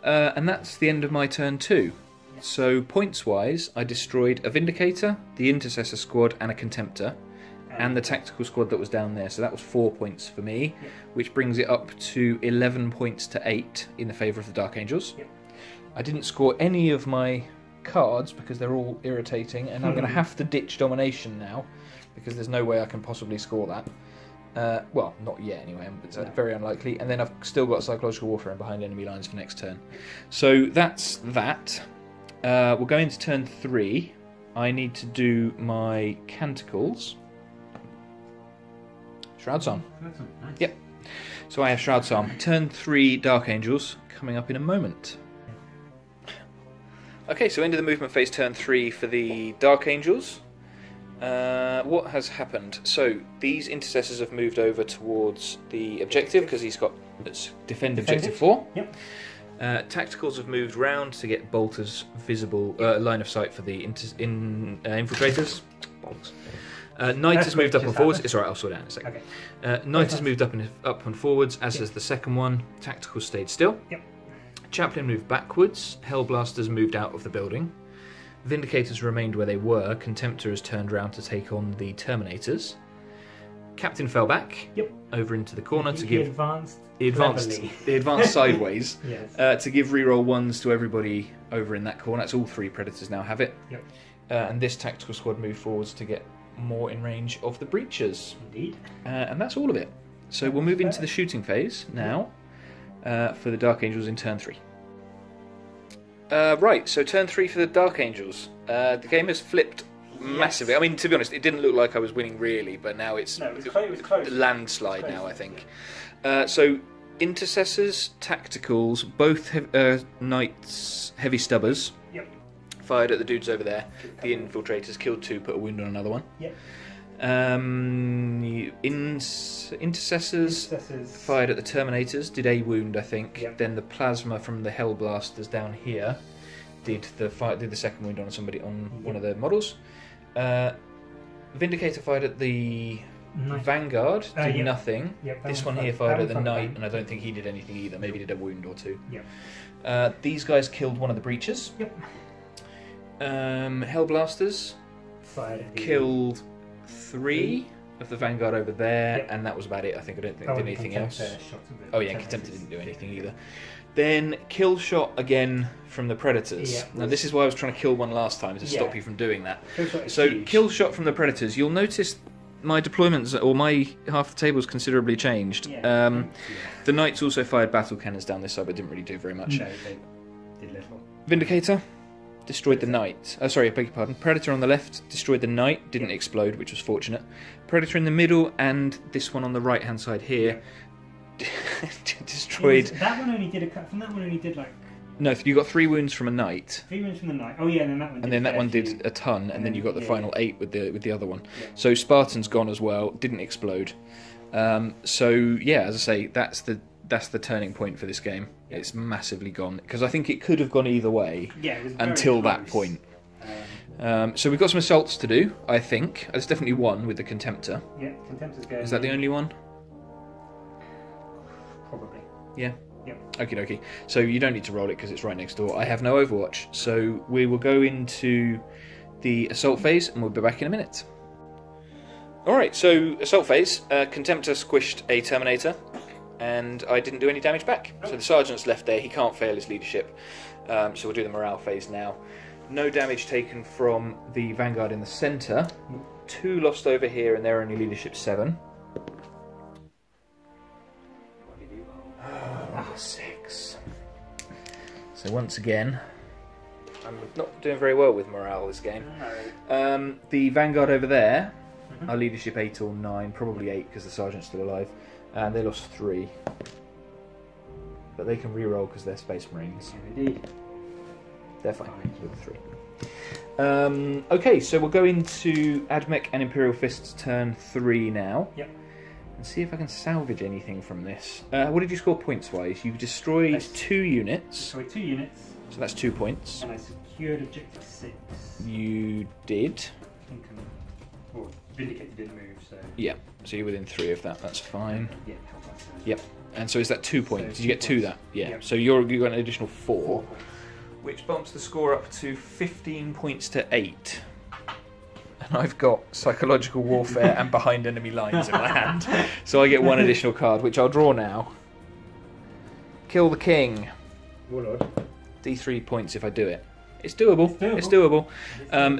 And that's the end of my turn 2. So points-wise, I destroyed a Vindicator, the Intercessor squad and a Contemptor, and the tactical squad that was down there, so that was 4 points for me, Yep. which brings it up to 11 points to 8 in the favour of the Dark Angels. Yep. I didn't score any of my cards because they're all irritating, and I'm going to have to ditch Domination now because there's no way I can possibly score that. Well, not yet anyway, but it's very unlikely. And then I've still got Psychological Warfare behind enemy lines for next turn. So that's that. We'll go into turn 3. I need to do my Canticles. Shroud's on. Nice. Yep. So I have Shroud's on. Turn 3 Dark Angels coming up in a moment. Okay, so into the movement phase, turn 3 for the Dark Angels. What has happened? So these Intercessors have moved over towards the objective because he's got defend objective 4. Yep. Tacticals have moved round to get Bolter's visible line of sight for the infiltrators. Bolts. Knight has moved up and forwards. It's alright, I'll slow down in a second. Okay. Knight has moved up and forwards, as has the second one. Tactical stayed still. Yep. Chaplain moved backwards. Hellblasters moved out of the building. Vindicators remained where they were. Contemptor has turned round to take on the Terminators. Captain fell back. Yep. Over into the corner to He give. advanced. He advanced sideways. Yes. To give reroll 1s to everybody over in that corner. That's all 3 Predators now have it. Yep. And this tactical squad moved forwards to get more in range of the breachers. Indeed. And that's all of it. So we'll move into the shooting phase now for the Dark Angels in turn 3. Right, so turn 3 for the Dark Angels. The game has flipped massively. I mean, to be honest, it didn't look like I was winning really, but now it's No, it was close. landslide Close, now, I think. So Intercessors, Tacticals, both Knights, Heavy Stubbers. Yep. Fired at the dudes over there. The Infiltrators killed 2, put a wound on another one. Yep. Intercessors fired at the Terminators, did a wound, I think. Yep. Then the Plasma from the Hellblasters down here did the second wound on somebody on one of the models. Vindicator fired at the Vanguard did nothing. Yep, this one here fired at the knight, and I don't think he did anything either. Maybe he did a wound or two. Yep. These guys killed one of the breachers. Yep. Hellblasters killed 3 of the Vanguard over there, and that was about it. I think I don't think they did anything else. Oh yeah, Contemptor didn't do anything either. Then kill shot again from the Predators. Yeah, now this is why I was trying to kill one last time to stop you from doing that. So huge. Kill shot from the Predators. You'll notice my deployments, or my half the table's considerably changed. The Knights also fired battle cannons down this side, but didn't really do very much. No, they did little. Vindicator destroyed the Knight. Oh, sorry, I beg your pardon. Predator on the left destroyed the Knight, didn't explode, which was fortunate. Predator in the middle, and this one on the right-hand side here destroyed. That one only did from that one only did like. No, you got 3 wounds from a Knight. 3 wounds from the Knight. Oh yeah, and then that one. And then that one did a ton, and then you got the final 8 with the other one. So Spartan's gone as well, didn't explode. So yeah, as I say, that's the turning point for this game. It's massively gone, because I think it could have gone either way until that point. So we've got some assaults to do, I think. There's definitely one with the Contemptor. Yeah, Contemptor's going. Is that the only one? Probably. Yeah. Yep. Okie dokie. So you don't need to roll it because it's right next door. I have no Overwatch, so we will go into the assault phase and we'll be back in a minute. Alright, so assault phase. Contemptor squished a Terminator, and I didn't do any damage back. So the Sergeant's left there, he can't fail his leadership. So we'll do the morale phase now. No damage taken from the Vanguard in the centre. 2 lost over here, and they're only leadership 7. 6. So once again, I'm not doing very well with morale this game. The Vanguard over there, our leadership 8 or 9, probably 8 because the Sergeant's still alive, and they lost 3. But they can re-roll because they're Space Marines. Indeed. They're fine with 3. Okay, so we'll go into AdMech and Imperial Fists turn 3 now. Yep. And see if I can salvage anything from this. What did you score points-wise? You destroyed 2 units. Destroyed 2 units. So that's 2 points. And I secured objective 6. You did. Well, Vindicator didn't move, so. Yeah, so you're within 3 of that. That's fine. Yeah, Yep. And so is that 2 points? So did you get 2 that? Yeah. Yep. So you got an additional 4. Which bumps the score up to 15 points to 8. And I've got Psychological Warfare and Behind Enemy Lines in my hand. So I get 1 additional card, which I'll draw now. Kill the King. Warlord. D3 points if I do it. It's doable. It's doable.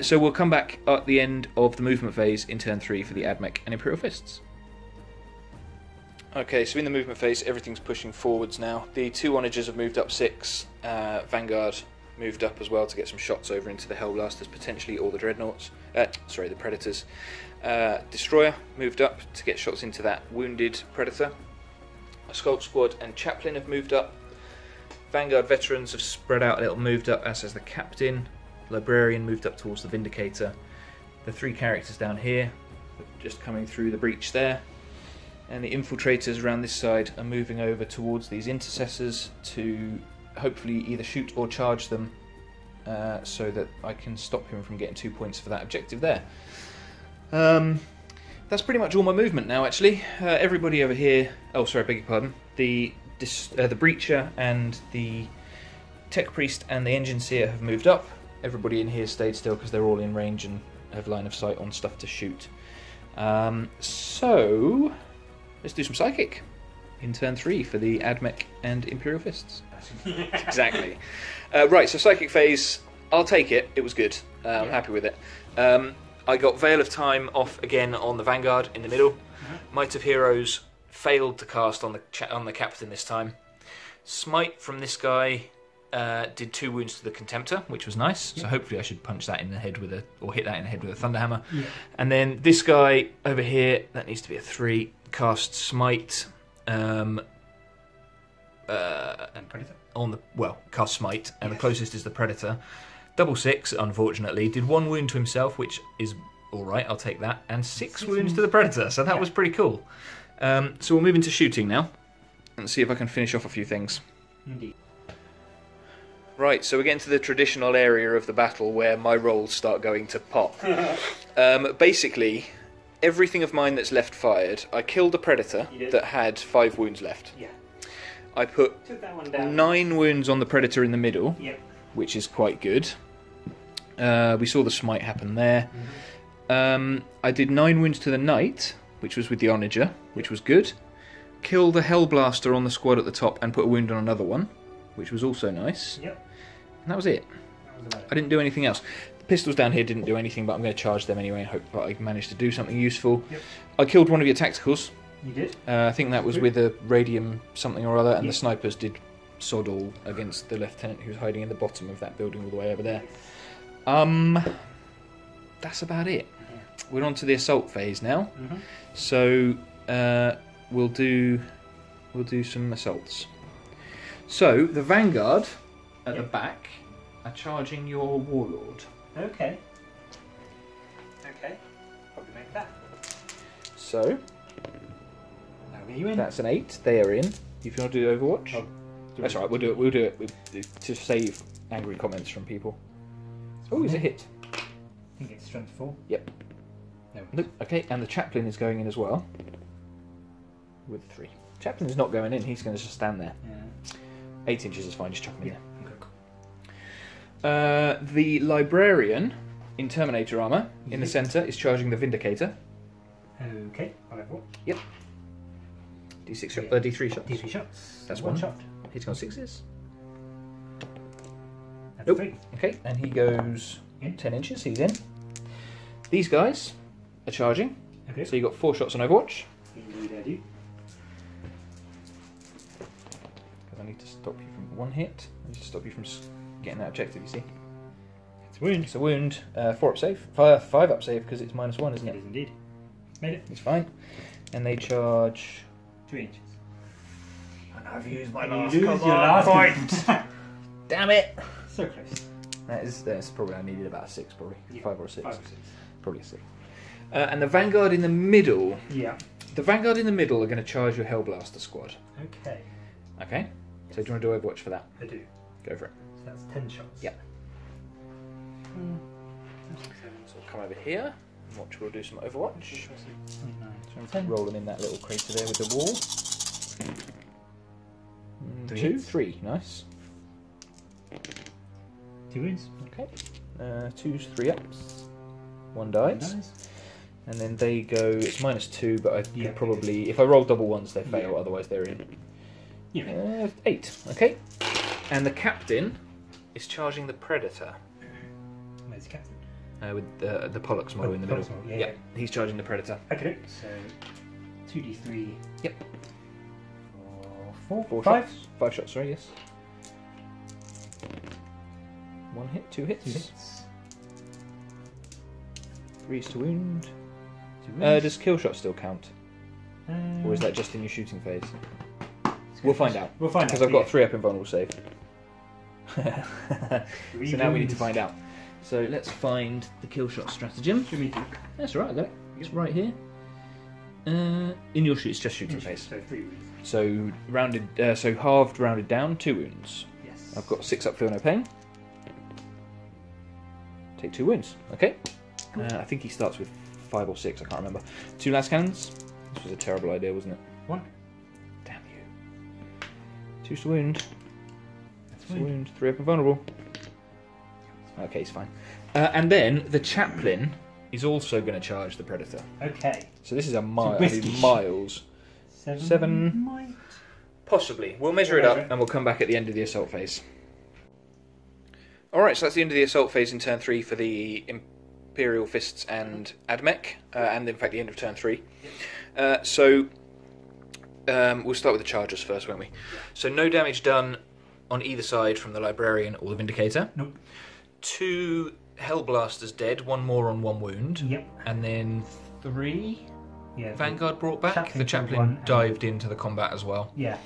So we'll come back at the end of the movement phase in turn 3 for the AdMech and Imperial Fists. Okay, so in the movement phase, everything's pushing forwards now. The 2 onagers have moved up 6. Vanguard moved up as well to get some shots over into the Hellblasters, potentially, or the Dreadnoughts. Sorry, the Predators. Destroyer moved up to get shots into that wounded Predator. Assault Squad and Chaplain have moved up. Vanguard veterans have spread out a little, moved up, as has the Captain. Librarian moved up towards the Vindicator. The 3 characters down here, just coming through the breach there. And the infiltrators around this side are moving over towards these intercessors to hopefully either shoot or charge them, so that I can stop him from getting 2 points for that objective there. That's pretty much all my movement now, actually. Everybody over here... Oh, sorry, beg your pardon. The Breacher and the Tech Priest and the Engine Seer have moved up. Everybody in here stayed still because they're all in range and have line of sight on stuff to shoot. So... let's do some Psychic in turn 3 for the AdMech and Imperial Fists. Exactly. Right, so Psychic phase, I'll take it. It was good. I'm happy with it. I got Veil of Time off again on the Vanguard in the middle. Might of Heroes failed to cast on the Captain this time. Smite from this guy did 2 wounds to the Contemptor, which was nice. So hopefully I should punch that in the head with or hit that in the head with a Thunderhammer. And then this guy over here, that needs to be a 3. Cast Smite and Predator. Cast Smite, and the closest is the Predator. Double 6, unfortunately. Did 1 wound to himself, which is alright, I'll take that. And 6 wounds to the Predator, so that was pretty cool. So we'll move into shooting now, and see if I can finish off a few things. Indeed. Right, so we're getting to the traditional area of the battle where my rolls start going to pot. Basically, everything of mine that's left fired. I killed a predator that had 5 wounds left. Yeah. I put Took that one down. 9 wounds on the predator in the middle, which is quite good. We saw the smite happen there. I did 9 wounds to the knight, which was with the onager, which was good. Killed the hellblaster on the squad at the top and put a wound on another one, which was also nice. Yep. And that was it. I didn't do anything else. The pistols down here didn't do anything, but I'm going to charge them anyway and hope that I managed to do something useful. Yep. I killed one of your tacticals. You did? I think that was with a radium something or other, and the snipers did sod all against the lieutenant who was hiding in the bottom of that building all the way over there. That's about it. Yeah. We're on to the assault phase now. So we'll do some assaults. So the vanguard at the back are charging your warlord. Okay. Probably make that. So you in? That's an 8. They are in. If you want to do Overwatch, that's all right. We'll do it to save angry comments from people. Oh, is it hit? I think it's strength 4. Yep. No, okay, and the chaplain is going in as well with 3. Chaplain is not going in. He's going to just stand there. Yeah. 8 inches is fine. Just chuck him in there. The librarian in Terminator armor in the centre is charging the Vindicator. Okay. I'll have what? Yep. D3 shots. D3 shots. That's one one shot. He's on 6s. That's 3. Okay, and he goes 10 inches. He's in. These guys are charging. Okay. So you got 4 shots on Overwatch. Indeed, I do. Because I need to stop you from 1 hit. I need to stop you from getting that objective. You see. It's a wound. It's a wound. 4 up save. 5 up save because it's -1, isn't it? It is indeed. Made it. It's fine. And they charge 3 inches. And I've used my last point. Damn it! So close. That's probably I needed about a 6, probably 5 or a 6. 5 or 6. Probably a 6. And the vanguard in the middle. Yeah. The vanguard in the middle are going to charge your Hellblaster squad. Okay. Okay. So do you want to do Overwatch for that? I do. Go for it. So that's 10 shots. Yep. So we'll come over here and watch. We'll do some Overwatch. 10. Rolling in that little crater there with the wall. 2, 3, nice. 2 wounds. Okay. 2's 3 ups. 1 dies. Nice. And then they go. It's -2, but I could probably if I roll double ones, they fail. Otherwise, they're in. 8. Okay. And the captain is charging the predator. Where's the captain? With the Pollux model in the middle. Yeah. He's charging the predator. Okay. So 2d3. Yep. 4, 5. Shots. 5 shots. Sorry. Yes. 1 hit. 2 hits. 2 hits. 3's to wound. 2 wounds. Does kill shot still count, or is that just in your shooting phase? We'll find out. Because I've got 3 up in vulnerable save. So now we need to find out. So let's find the kill shot stratagem. That's right. I got it. It's right here. In your shoot, it's just shooting phase. So 3 wounds. So rounded. So halved, rounded down, 2 wounds. Yes. I've got 6 up, feel no pain. Take 2 wounds. Okay. I think he starts with 5 or 6. I can't remember. 2 las cannons. This was a terrible idea, wasn't it? 1. Damn you. 2's to wound. That's a wound. 3 up and vulnerable. Okay, it's fine. And then the chaplain is also going to charge the predator. Okay. So this is a mile. Miles. 7. Might. Possibly. We'll measure it up and we'll come back at the end of the assault phase. Alright, so that's the end of the assault phase in turn 3 for the Imperial Fists and AdMech, and in fact the end of turn 3. We'll start with the chargers first, won't we? So no damage done on either side from the Librarian or the Vindicator. Nope. 2 Hellblasters dead, 1 more on 1 wound. Yep. And then 3 Yeah, Vanguard brought back. The chaplain dived into the combat as well. Yeah.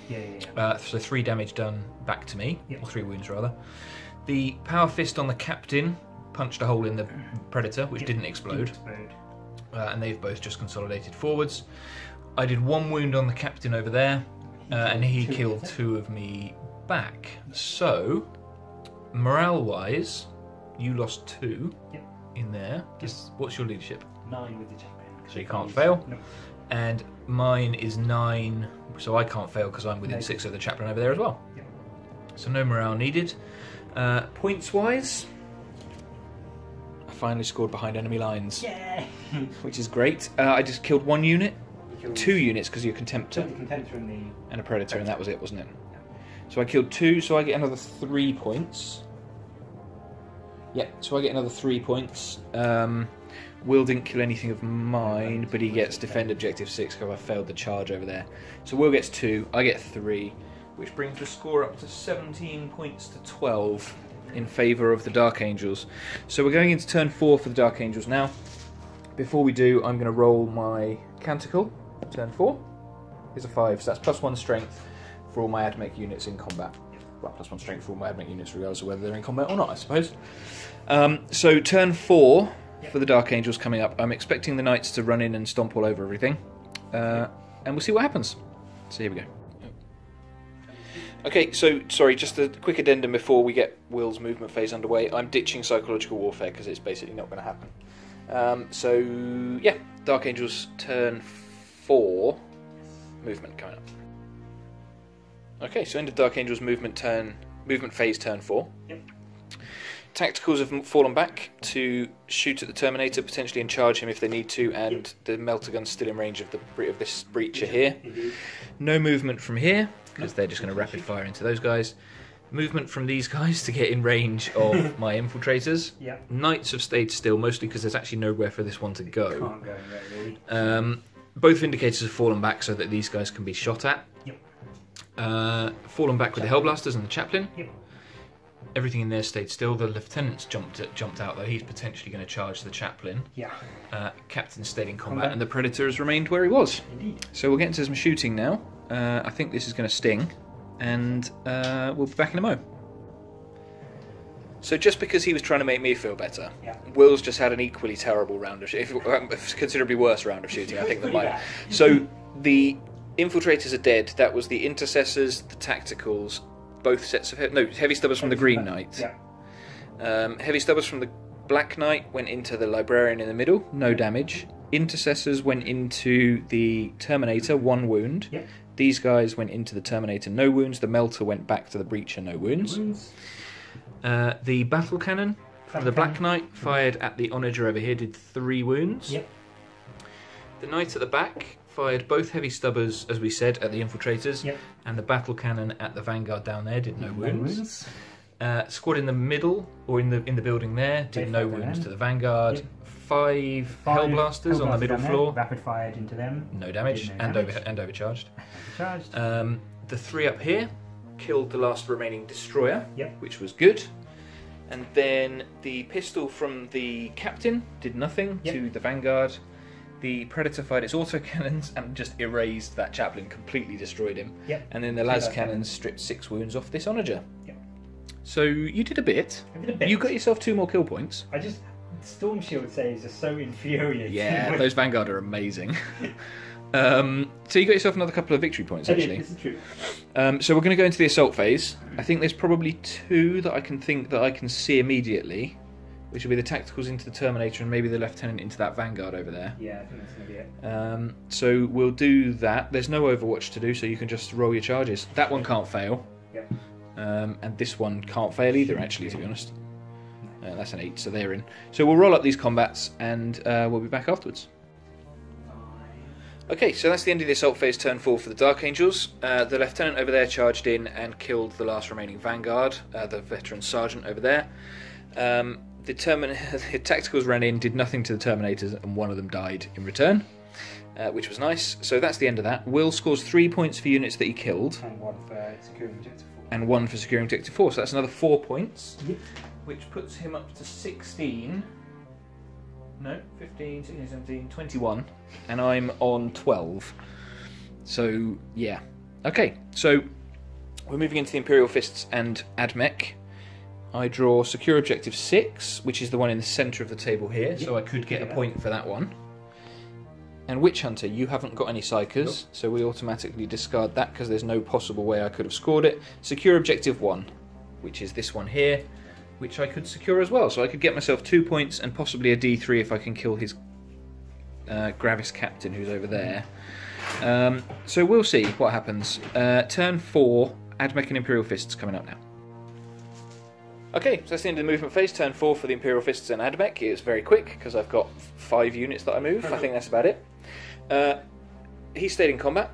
So 3 damage done back to me, Yep. or 3 wounds rather. The Power Fist on the captain punched a hole in the Predator, which didn't explode. And they've both just consolidated forwards. I did 1 wound on the captain over there, and he killed 2 of me back. So, morale-wise, you lost 2 in there. What's your leadership? 9 with the chaplain. so you can't fail. No. And mine is 9, so I can't fail because I'm within 6 of the chaplain over there as well. Yep. So no morale needed. Points-wise, I finally scored behind enemy lines. Yeah. Which is great. I just killed 1 unit, 2 units because you're Contemptor, and a Predator, and that was it, wasn't it? Yeah. So I killed 2, so I get another 3 points. Yep, so I get another 3 points. Will didn't kill anything of mine, but he gets defend objective 6 because I failed the charge over there. So Will gets 2, I get 3, which brings the score up to 17 points to 12 in favour of the Dark Angels. So we're going into turn 4 for the Dark Angels now. Before we do, I'm going to roll my Canticle. Turn 4 is a 5, so that's +1 strength for all my AdMech units in combat. Well, +1 strength for all my AdMech units regardless of whether they're in combat or not, I suppose. So turn 4 for the Dark Angels coming up. I'm expecting the Knights to run in and stomp all over everything. And we'll see what happens. So here we go. Okay, so, sorry, just a quick addendum before we get Will's movement phase underway. I'm ditching Psychological Warfare because it's basically not going to happen. So, yeah, Dark Angels turn 4, movement coming up. Okay, so end of Dark Angels movement phase turn 4. Yep. Tacticals have fallen back to shoot at the Terminator, potentially and charge him if they need to, and the melter gun's still in range of this breacher here. No movement from here, because they're just going to rapid fire into those guys. Movement from these guys to get in range of my infiltrators. Yep. Knights have stayed still, mostly because there's actually nowhere for this one to go. Can't go anywhere, really. Both Vindicators have fallen back so that these guys can be shot at. Yep. Fallen back with the Hellblasters and the Chaplain. Yep. Everything in there stayed still. The Lieutenant's jumped out, though. He's potentially going to charge the Chaplain. Yeah. Captain stayed in combat, and the Predator has remained where he was. Indeed. So we'll get into some shooting now. I think this is going to sting, and we'll be back in a mo. So just because he was trying to make me feel better, Will's just had an equally terrible round of shooting, considerably worse round of shooting, I think, than mine. So the Infiltrators are dead. That was the Intercessors, the Tacticals, both sets of Heavy Stubbers from the Green Knight. Yeah. Heavy Stubbers from the Black Knight went into the Librarian in the middle, no damage. Intercessors went into the Terminator, 1 wound. Yeah. These guys went into the Terminator, no wounds. The Melter went back to the Breacher, no wounds. The Battle Cannon from the Black Knight fired at the Onager over here, did 3 wounds. Yep. The Knight at the back fired both Heavy Stubbers, as we said, at the Infiltrators, and the Battle Cannon at the Vanguard down there did no wounds. Squad in the middle, or in the building there, did no wounds to the Vanguard. Yep. 5 Hellblasters on the middle floor. Rapid fired into them. No damage, and overcharged. The 3 up here killed the last remaining Destroyer, which was good. And then the pistol from the Captain did nothing to the Vanguard. The Predator fired its autocannons and just erased that Chaplain, completely destroyed him. Yep. And then the las cannons stripped 6 wounds off this Onager. Yep. So you did a bit. I did a bit. You got yourself 2 more kill points. Storm Shield saves are so infuriating. Yeah, those Vanguard are amazing. So you got yourself another couple of victory points, actually. This is true. So we're going to go into the assault phase. I think there's probably 2 that I can see immediately, which will be the Tacticals into the Terminator and maybe the Lieutenant into that Vanguard over there. Yeah, I think that's going to be it. So we'll do that. There's no Overwatch to do, so you can just roll your charges. That one can't fail. Yep. And this one can't fail either, actually, to be honest. That's an 8, so they're in. So we'll roll up these combats, and we'll be back afterwards. Okay, so that's the end of the assault phase, turn 4 for the Dark Angels. The Lieutenant over there charged in and killed the last remaining Vanguard, the Veteran Sergeant over there. The Tacticals ran in, did nothing to the Terminators, and 1 of them died in return, which was nice. So that's the end of that. Will scores 3 points for units that he killed. And 1 for securing objective 4. And 1 for securing objective 4, so that's another 4 points. Yep. Which puts him up to 16. No, 15, 16, 17, 21. And I'm on 12. So, yeah. Okay, so we're moving into the Imperial Fists and AdMech. I draw Secure Objective 6, which is the one in the centre of the table here, so I could get a point for that one. And Witch Hunter, you haven't got any Psychers, so we automatically discard that because there's no possible way I could have scored it. Secure Objective 1, which is this one here, which I could secure as well. So I could get myself 2 points and possibly a D3 if I can kill his Gravis Captain, who's over there. So we'll see what happens. Turn 4, AdMech and Imperial Fists coming up now. Okay, so that's the end of the movement phase. Turn 4 for the Imperial Fists and AdMech. It's very quick because I've got 5 units that I move. I think that's about it. He stayed in combat.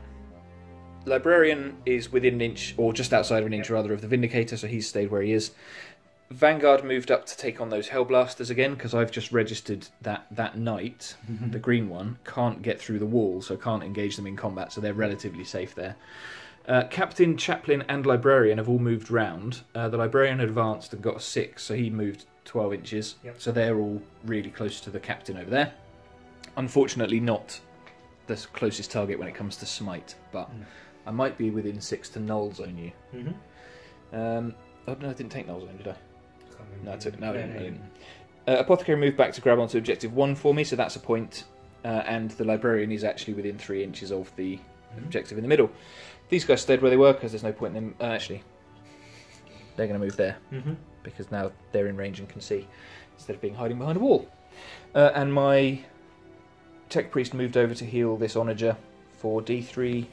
Librarian is within an inch, or just outside of an inch rather, of the Vindicator, so he's stayed where he is. Vanguard moved up to take on those Hellblasters again, because I've just registered that knight, the green one, can't get through the wall, so can't engage them in combat, so they're relatively safe there. Captain, Chaplain and Librarian have all moved round. The Librarian advanced and got a 6, so he moved 12 inches. Yep. So they're all really close to the Captain over there. Unfortunately not the closest target when it comes to smite, but I might be within 6 to null zone you. Oh no, I didn't take null zone, did I? No, I took, no, I didn't. Apothecary moved back to grab onto objective 1 for me, so that's a point. And the Librarian is actually within 3 inches of the objective in the middle. These guys stayed where they were because there's no point in them. Actually, they're going to move there because now they're in range and can see instead of being hiding behind a wall. And my Tech Priest moved over to heal this Onager for D3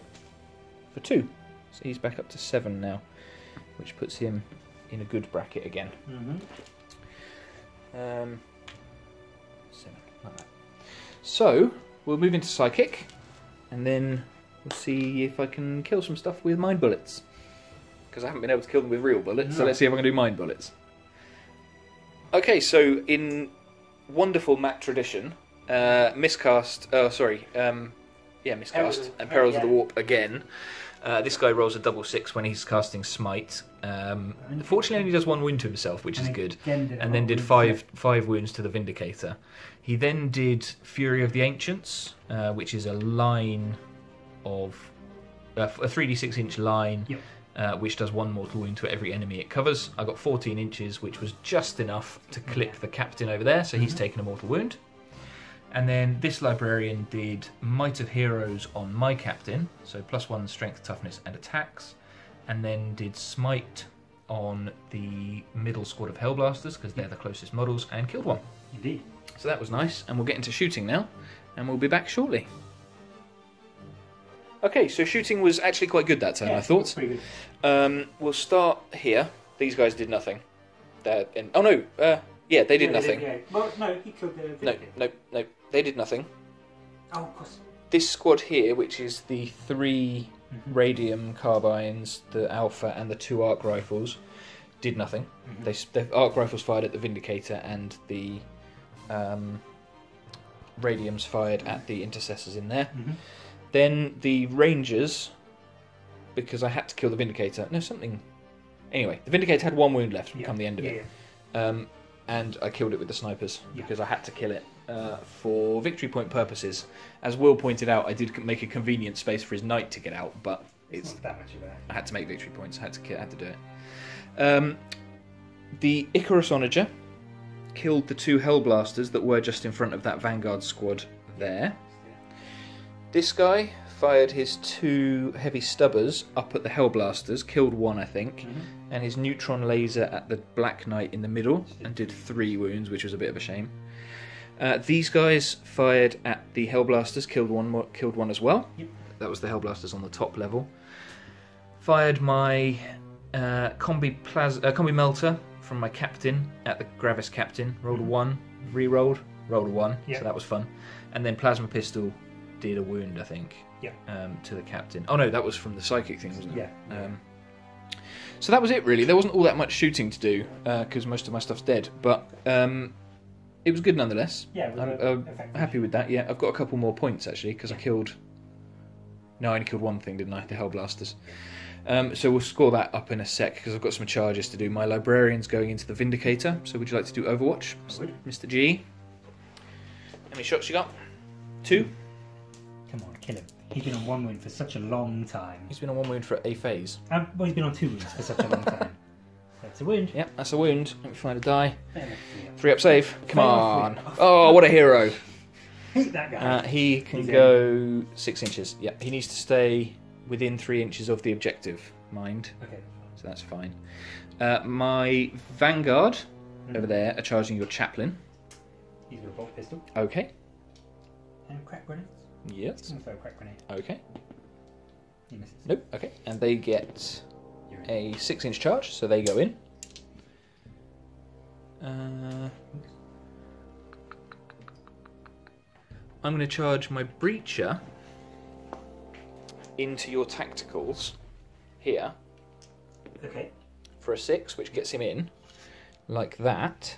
for 2. So he's back up to 7 now, which puts him in a good bracket again. 7, like that. So we'll move into Psychic, and then we'll see if I can kill some stuff with mind bullets. Because I haven't been able to kill them with real bullets, so let's see if I can do mind bullets. Okay, so in wonderful Matt tradition, miscast. Miscast and Perils of the Warp again. This guy rolls a double 6 when he's casting Smite. Fortunately, only does 1 wound to himself, which is good. And then did 5 wounds to the Vindicator. He then did Fury of the Ancients, which is a line of a 3d6 inch line, which does 1 mortal wound to every enemy it covers. I got 14 inches, which was just enough to clip the Captain over there, so he's taken a mortal wound. And then this Librarian did Might of Heroes on my Captain, so +1 strength, toughness and attacks. And then did Smite on the middle squad of Hellblasters, because they're the closest models, and killed 1. Indeed. So that was nice, and we'll get into shooting now, and we'll be back shortly. Okay, so shooting was actually quite good that turn, I thought. Pretty good. We'll start here. These guys did nothing. They did nothing. Well, no, he killed the... No, they did nothing. Oh, of course. This squad here, which is the 3 radium carbines, the Alpha and the 2 arc rifles, did nothing. The arc rifles fired at the Vindicator, and the radiums fired at the intercessors in there. Then the Rangers, because I had to kill the Vindicator. No, something... Anyway, the Vindicator had 1 wound left come the end of it. And I killed it with the snipers because I had to kill it for victory point purposes. As Will pointed out, I did make a convenient space for his knight to get out, but it's not that much of that. I had to make victory points. I had to do it. The Icarus Onager killed the 2 Hellblasters that were just in front of that Vanguard squad there. This guy fired his 2 heavy stubbers up at the Hellblasters, killed 1 I think, and his neutron laser at the Black Knight in the middle, and did 3 wounds, which was a bit of a shame. These guys fired at the Hellblasters, killed one as well. That was the Hellblasters on the top level. Fired my combi melter from my Captain at the Gravis Captain, rolled a 1, re-rolled, rolled a 1, so that was fun. And then Plasma Pistol did a wound, I think, to the Captain. Oh no, that was from the psychic thing, wasn't it? So that was it really. There wasn't all that much shooting to do because most of my stuff's dead, but it was good nonetheless. I'm happy with that. I've got a couple more points actually because I killed... No, I only killed 1 thing, didn't I? The Hellblasters. So we'll score that up in a sec because I've got some charges to do. My Librarian's going into the Vindicator, so would you like to do Overwatch, Mr. G? How many shots you got? 2? Come on, kill him. He's been on 1 wound for such a long time. He's been on 1 wound for a phase. Well, he's been on 2 wounds for such a long time. That's a wound. Yep, that's a wound. Let me find a die. 3 up save. Come on. Oh, what a hero. That guy. He can go 6 inches. Yeah, he needs to stay within 3 inches of the objective, mind. Okay. So that's fine. My Vanguard over there are charging your Chaplain. He's got a bolt pistol. Okay. And crack grenades. Yes. I'm going to throw a crack grenade. Okay. He misses. Nope. Okay. And they get You're in. a 6-inch charge, so they go in. I'm going to charge my breacher into your tacticals here Okay. for a 6, which gets him in, like that.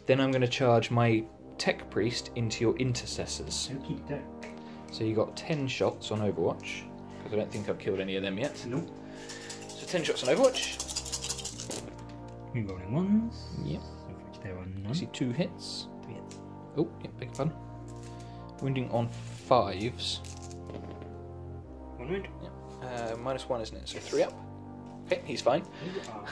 Then I'm going to charge my tech priest into your intercessors. Okie doke. So you got 10 shots on Overwatch, because I don't think I've killed any of them yet. Nope. So 10 shots on Overwatch. Rerolling ones. Yep. Of which there are I none. see 2 hits. 3 hits. Oh, yeah, beg your pardon. Wounding on 5s. 1 wound. -1, isn't it? So 3 up. Okay, he's fine. You are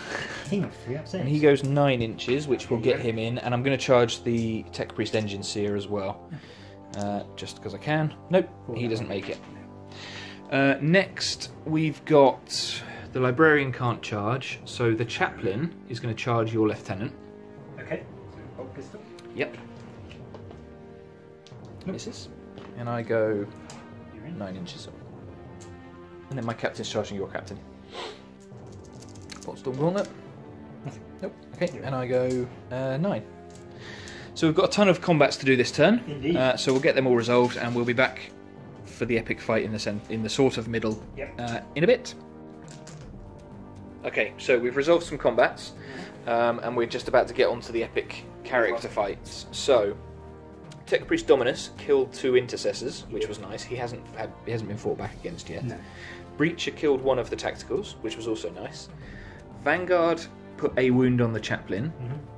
king of 3 up And he goes 9 inches, which will get him in. And I'm going to charge the Tech Priest Engine Seer as well. Just because I can. Nope, he doesn't make it. Next, we've got the Librarian can't charge, so the Chaplain is going to charge your Lieutenant. Okay. So bolt pistol. Yep. Misses. And I go You're in. 9 inches up. And then my Captain's charging your Captain. Bolt Storm Gauntlet. Nothing. Nope. Okay, and I go 9. So we've got a ton of combats to do this turn. Indeed. So we'll get them all resolved, and we'll be back for the epic fight in the sort of middle in a bit. Okay, so we've resolved some combats, and we're just about to get onto the epic character fights. So, Tech Priest Dominus killed 2 intercessors, which was nice. He hasn't been fought back against yet. No. Breacher killed 1 of the tacticals, which was also nice. Vanguard put a wound on the Chaplain,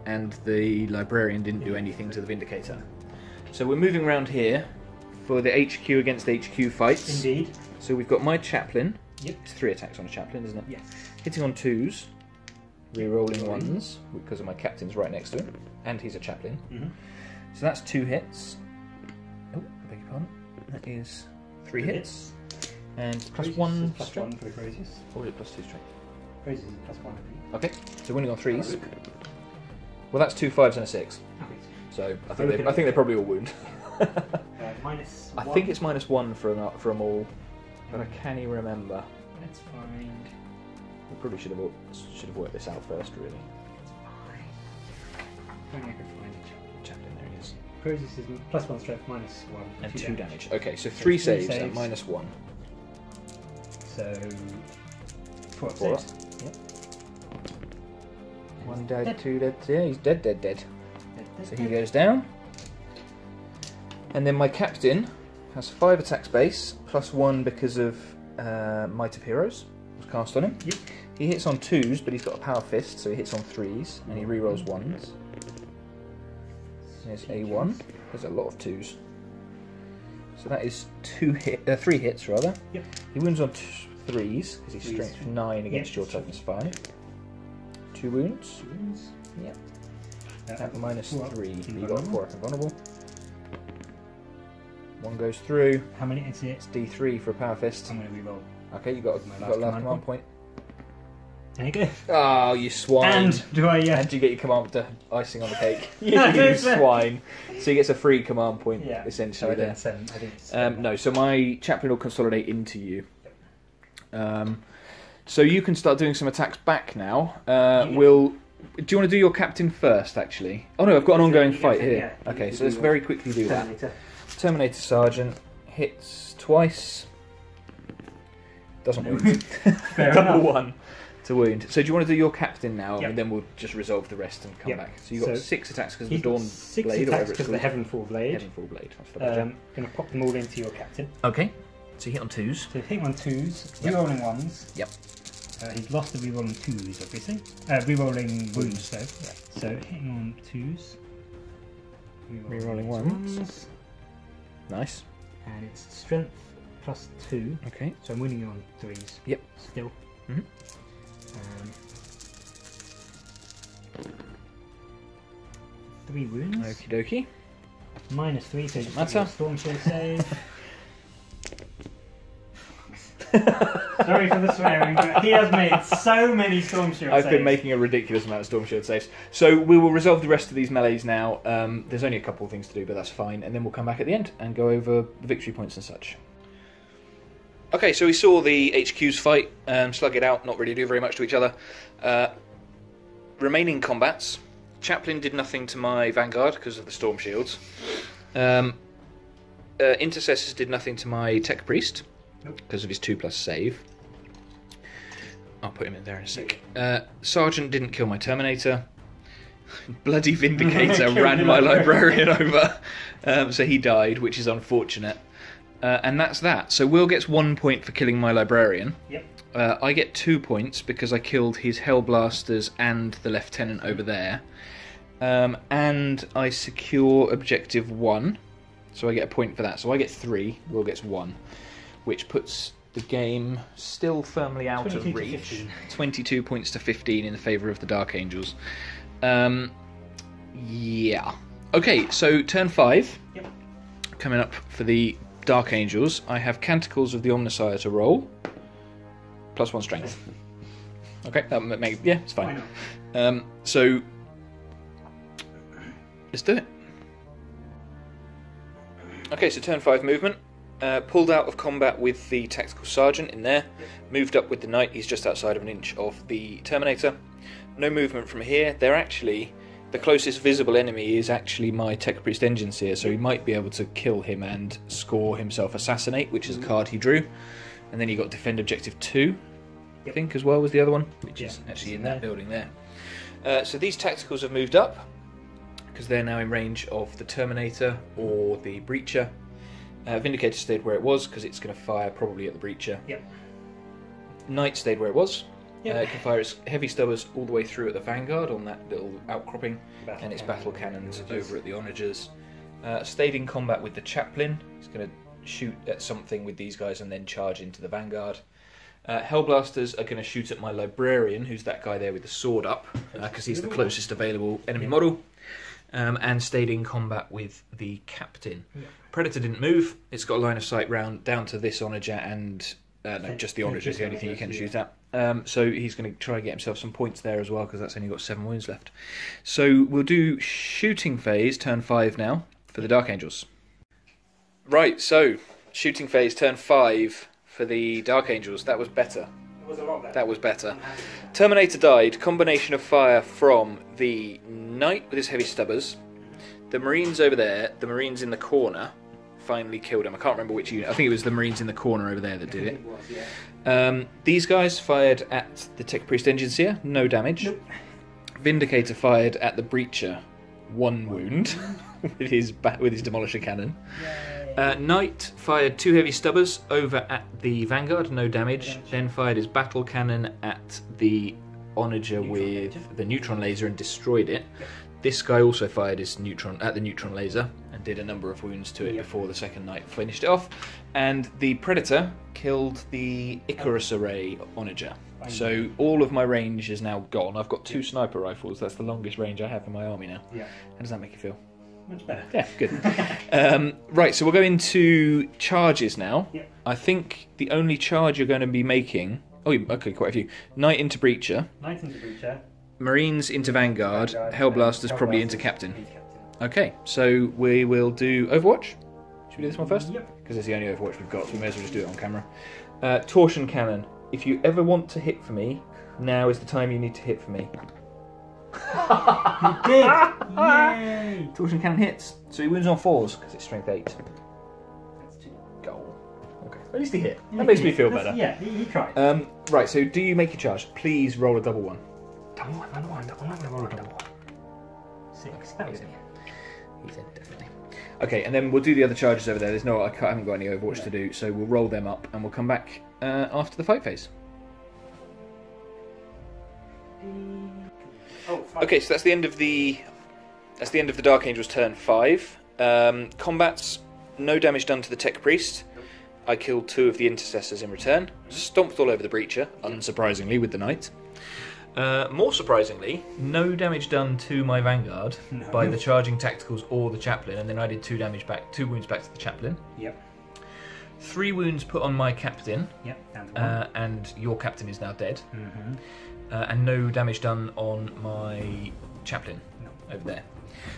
and the Librarian didn't do anything to the Vindicator. So we're moving around here for the HQ against HQ fights. Indeed. So we've got my Chaplain. Yep. It's 3 attacks on a Chaplain, isn't it? Yes. Hitting on 2s, re-rolling 1s, because of my Captain's right next to him, and he's a Chaplain. So that's 2 hits. Oh, I beg your pardon. That is 3 hits. And plus Crazies 1 is plus strength. 1 for the crazies. Or is it plus 2 strength? Crazies is plus 1, I think. Okay, so winning on 3s. Well, that's 2 5s and a 6. Okay. So I think they probably all wound. Minus I 1. think it's -1 for them all, but I can't even remember. Let's find. We probably should have worked this out first, really. If only I could find a Chaplain, there he is. Crazies is plus 1 strength, minus 1. And 2 damage. Okay, so 3 saves and -1. So 4 4 saves. Yep. 1 dead, 2 dead. Yeah, he's dead. So he goes down. And then my Captain has 5 attacks base, plus 1 because of Might of Heroes was cast on him. Yep. He hits on 2s, but he's got a Power Fist, so he hits on 3s, and he rerolls 1s. There's A1. There's a lot of 2s. So that is 3 hits, rather. Yep. He wounds on 3s, because he's strength 9 against your toughness 5. 2 wounds. 2 wounds. Yep. At -3, you got invulnerable. 4 up invulnerable. 1 goes through. How many is it? It's D3 for a Power Fist. I'm going to reroll. Okay, you got a last command point. There you go. Oh, you swine! And do I? And you get your command icing on the cake. You swine! So he gets a free command point, essentially. So I didn't no, so my Chaplain will consolidate into you. So you can start doing some attacks back now. Do you want to do your Captain first, actually? Oh no, I've got an ongoing fight here. Okay, so let's very quickly do that. Terminator Sergeant hits twice. Doesn't wound. Double 1 to wound. So do you want to do your Captain now, and then we'll just resolve the rest and come back? So you've got 6 attacks because of the Dawn Blade, or whatever it's called. The Heavenfall Blade. Heavenfall Blade. Going to pop them all into your Captain. Okay. So you hit on 2s. So hit on 2s, rerolling 1s. Yep. He's lost the rerolling 2s, obviously. Rerolling wounds, though. Yeah. So hitting on 2s. Rerolling 1s. Nice. And it's strength plus 2. Okay. So I'm winning on 3s. Yep. Still. 3 wounds. Okie dokie. -3, so Doesn't matter. Storm Shield save. Sorry for the swearing, but he has made so many Storm Shield saves. I've been making a ridiculous amount of Storm Shield saves. So we will resolve the rest of these melees now. There's only a couple of things to do, but that's fine. And then we'll come back at the end and go over the victory points and such. Okay, so we saw the HQs fight, slug it out, not really do very much to each other. Remaining combats. Chaplain did nothing to my Vanguard because of the Storm Shields. Intercessors did nothing to my Tech Priest because of his 2+ save. I'll put him in there in a sec. Sergeant didn't kill my Terminator. Bloody Vindicator ran my Librarian over. So he died, which is unfortunate. And that's that. So Will gets 1 point for killing my Librarian. Yep. I get 2 points because I killed his Hellblasters and the Lieutenant over there. And I secure Objective 1. So I get a point for that. So I get 3, Will gets 1. Which puts the game still firmly out of reach. 22 points to 15 in favour of the Dark Angels. Yeah. Okay, so turn 5. Yep. Coming up for the Dark Angels, I have Canticles of the Omnissiah to roll, +1 strength. Okay, yeah, it's fine. So let's do it. Okay, so turn 5 movement. Pulled out of combat with the Tactical Sergeant in there. Moved up with the Knight. He's just outside of an inch of the Terminator. No movement from here. They're actually... The closest visible enemy is actually my Tech Priest Engineer, so he might be able to kill him and score himself Assassinate, which is a card he drew. And then he got Defend Objective 2, I think, as well was the other one, which is actually in that building there. So these Tacticals have moved up, because they're now in range of the Terminator or the Breacher. Vindicator stayed where it was, because it's going to fire probably at the Breacher. Knight stayed where it was. It can fire its heavy stubbers all the way through at the Vanguard on that little outcropping, and its battle cannons over at the Onagers. Stayed in combat with the Chaplain. It's going to shoot at something with these guys and then charge into the Vanguard. Hellblasters are going to shoot at my Librarian, who's that guy there with the sword up, because he's the closest available enemy model. And stayed in combat with the Captain. Predator didn't move. It's got a line of sight round down to this Onager and... no, just the Onager is the only thing you can shoot at. So he's going to try and get himself some points there as well, because that's only got 7 wounds left. So we'll do shooting phase, turn 5 now, for the Dark Angels. Right, so shooting phase, turn 5 for the Dark Angels. That was better. It was a lot better. That was better. Terminator died. Combination of fire from the Knight with his heavy stubbers, the Marines over there, the Marines in the corner. Finally killed him. I can't remember which unit. I think it was the Marines in the corner over there that did it. These guys fired at the Tech Priest Engineer, no damage. Nope. Vindicator fired at the Breacher, 1 wound with his Demolisher cannon. Knight fired 2 heavy stubbers over at the Vanguard, no damage. Then fired his battle cannon at the Onager with the neutron laser and destroyed it. This guy also fired his at the neutron laser and did a number of wounds to it before the second Knight finished it off. And the Predator killed the Icarus Array Onager. So all of my range is now gone. I've got 2 sniper rifles. That's the longest range I have in my army now. How does that make you feel? Much better. Yeah, good. Right, so we'll go into charges now. I think the only charge you're going to be making... Oh, okay, quite a few. Knight into Breacher. Knight into Breacher. Marines into Vanguard. Hellblasters probably into Captain. Okay, so we will do Overwatch. Should we do this one first? Yep. Because it's the only Overwatch we've got, so we may as well just do it on camera. Torsion Cannon. If you ever want to hit for me, now is the time you need to hit for me. You did! Yay! Torsion Cannon hits. So he wins on 4s, because it's strength 8. That's 2. Goal. Okay. At least he hit. That makes me feel better. Yeah, he tried. Right, so do you make a charge? Please roll a double 1. Double one. Roll a double 1. 6. That was it. He's in, definitely. Okay, and then we'll do the other charges over there. There's no, I haven't got any Overwatch to do, so we'll roll them up and we'll come back after the fight phase. Okay, so that's the end of the Dark Angels turn 5. Combats, no damage done to the Tech Priest. I killed 2 of the Intercessors in return. Stomped all over the Breacher, unsurprisingly, with the Knight. More surprisingly, no damage done to my Vanguard by the charging Tacticals or the Chaplain, and then I did 2 wounds back to the Chaplain. Yep. 3 wounds put on my captain. Yep, down to 1. And your captain is now dead. Mm-hmm. And no damage done on my chaplain over there.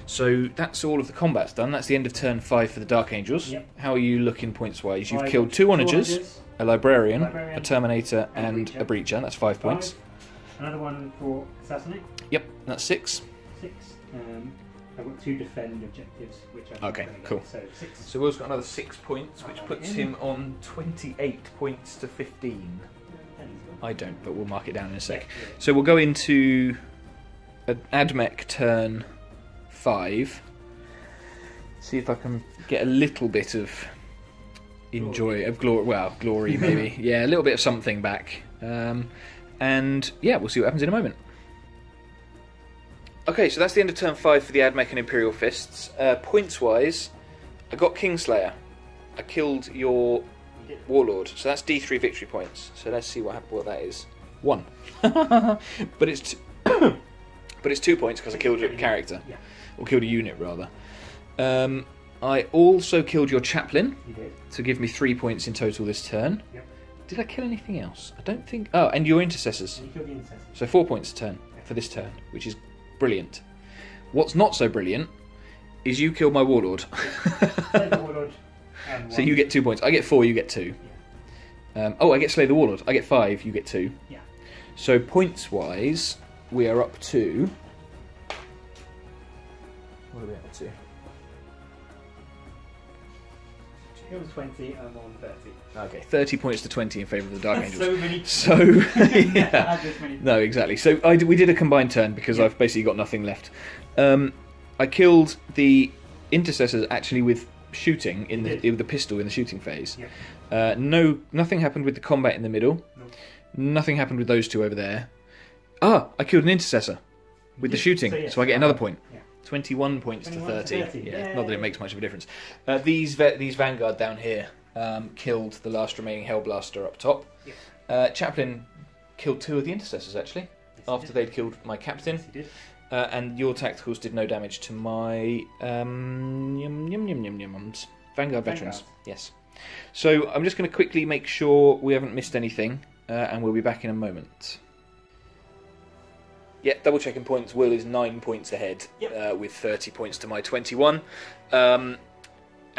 So that's all of the combat's done. That's the end of turn 5 for the Dark Angels. Yep. How are you looking points-wise? You've I killed got 2 two onagers, a librarian, librarian, a Terminator, and breacher. a breacher. That's 5 points. Another one for assassinate. Yep, that's 6. 6. I've got 2 defend objectives, which I'm Okay, going to cool. get. So 6. So Will's got another 6 points, which puts him on 28 points to 15. I don't, but we'll mark it down in a sec. Yeah. So we'll go into an AdMech turn 5. See if I can get a little bit of glory maybe. Yeah, a little bit of something back. And yeah, we'll see what happens in a moment. Okay, so that's the end of turn 5 for the AdMech and Imperial Fists. Points-wise, I got Kingslayer. I killed your Warlord, so that's D3 victory points. So let's see what that is. 1. but it's but it's 2 points because I killed a character. Yeah. Or killed a unit, rather. I also killed your Chaplain. You did. To give me 3 points in total this turn. Yep. Did I kill anything else? I don't think... Oh, and your Intercessors. You killed the Intercessors. So 4 points a turn for this turn, which is brilliant. What's not so brilliant is you killed my Warlord. Slay the Warlord and 1. So you get 2 points. I get 4, you get 2. Yeah. I get Slay the Warlord. I get 5, you get 2. Yeah. So points-wise, we are up to... What are we up to? It was 20, I'm on 30. Okay, 30 points to 20 in favour of the Dark Angels. So many. So, yeah. No, exactly. So we did a combined turn because I've basically got nothing left. I killed the Intercessors actually with shooting with the pistol in the shooting phase. Yeah. Nothing happened with the combat in the middle. Nope. Nothing happened with those 2 over there. I killed an Intercessor with the shooting, so I get another point. Yeah. 21 points to 30. 30. Yeah, Yay. not that it makes much of a difference. These Vanguard down here killed the last remaining Hellblaster up top. Yeah. Chaplain killed 2 of the Intercessors actually, after they'd killed my captain. Yes, he did. And your tacticals did no damage to my Vanguard veterans. Yes. So I'm just going to quickly make sure we haven't missed anything, and we'll be back in a moment. Yeah, double checking points. Will is 9 points ahead, with 30 points to my 21. And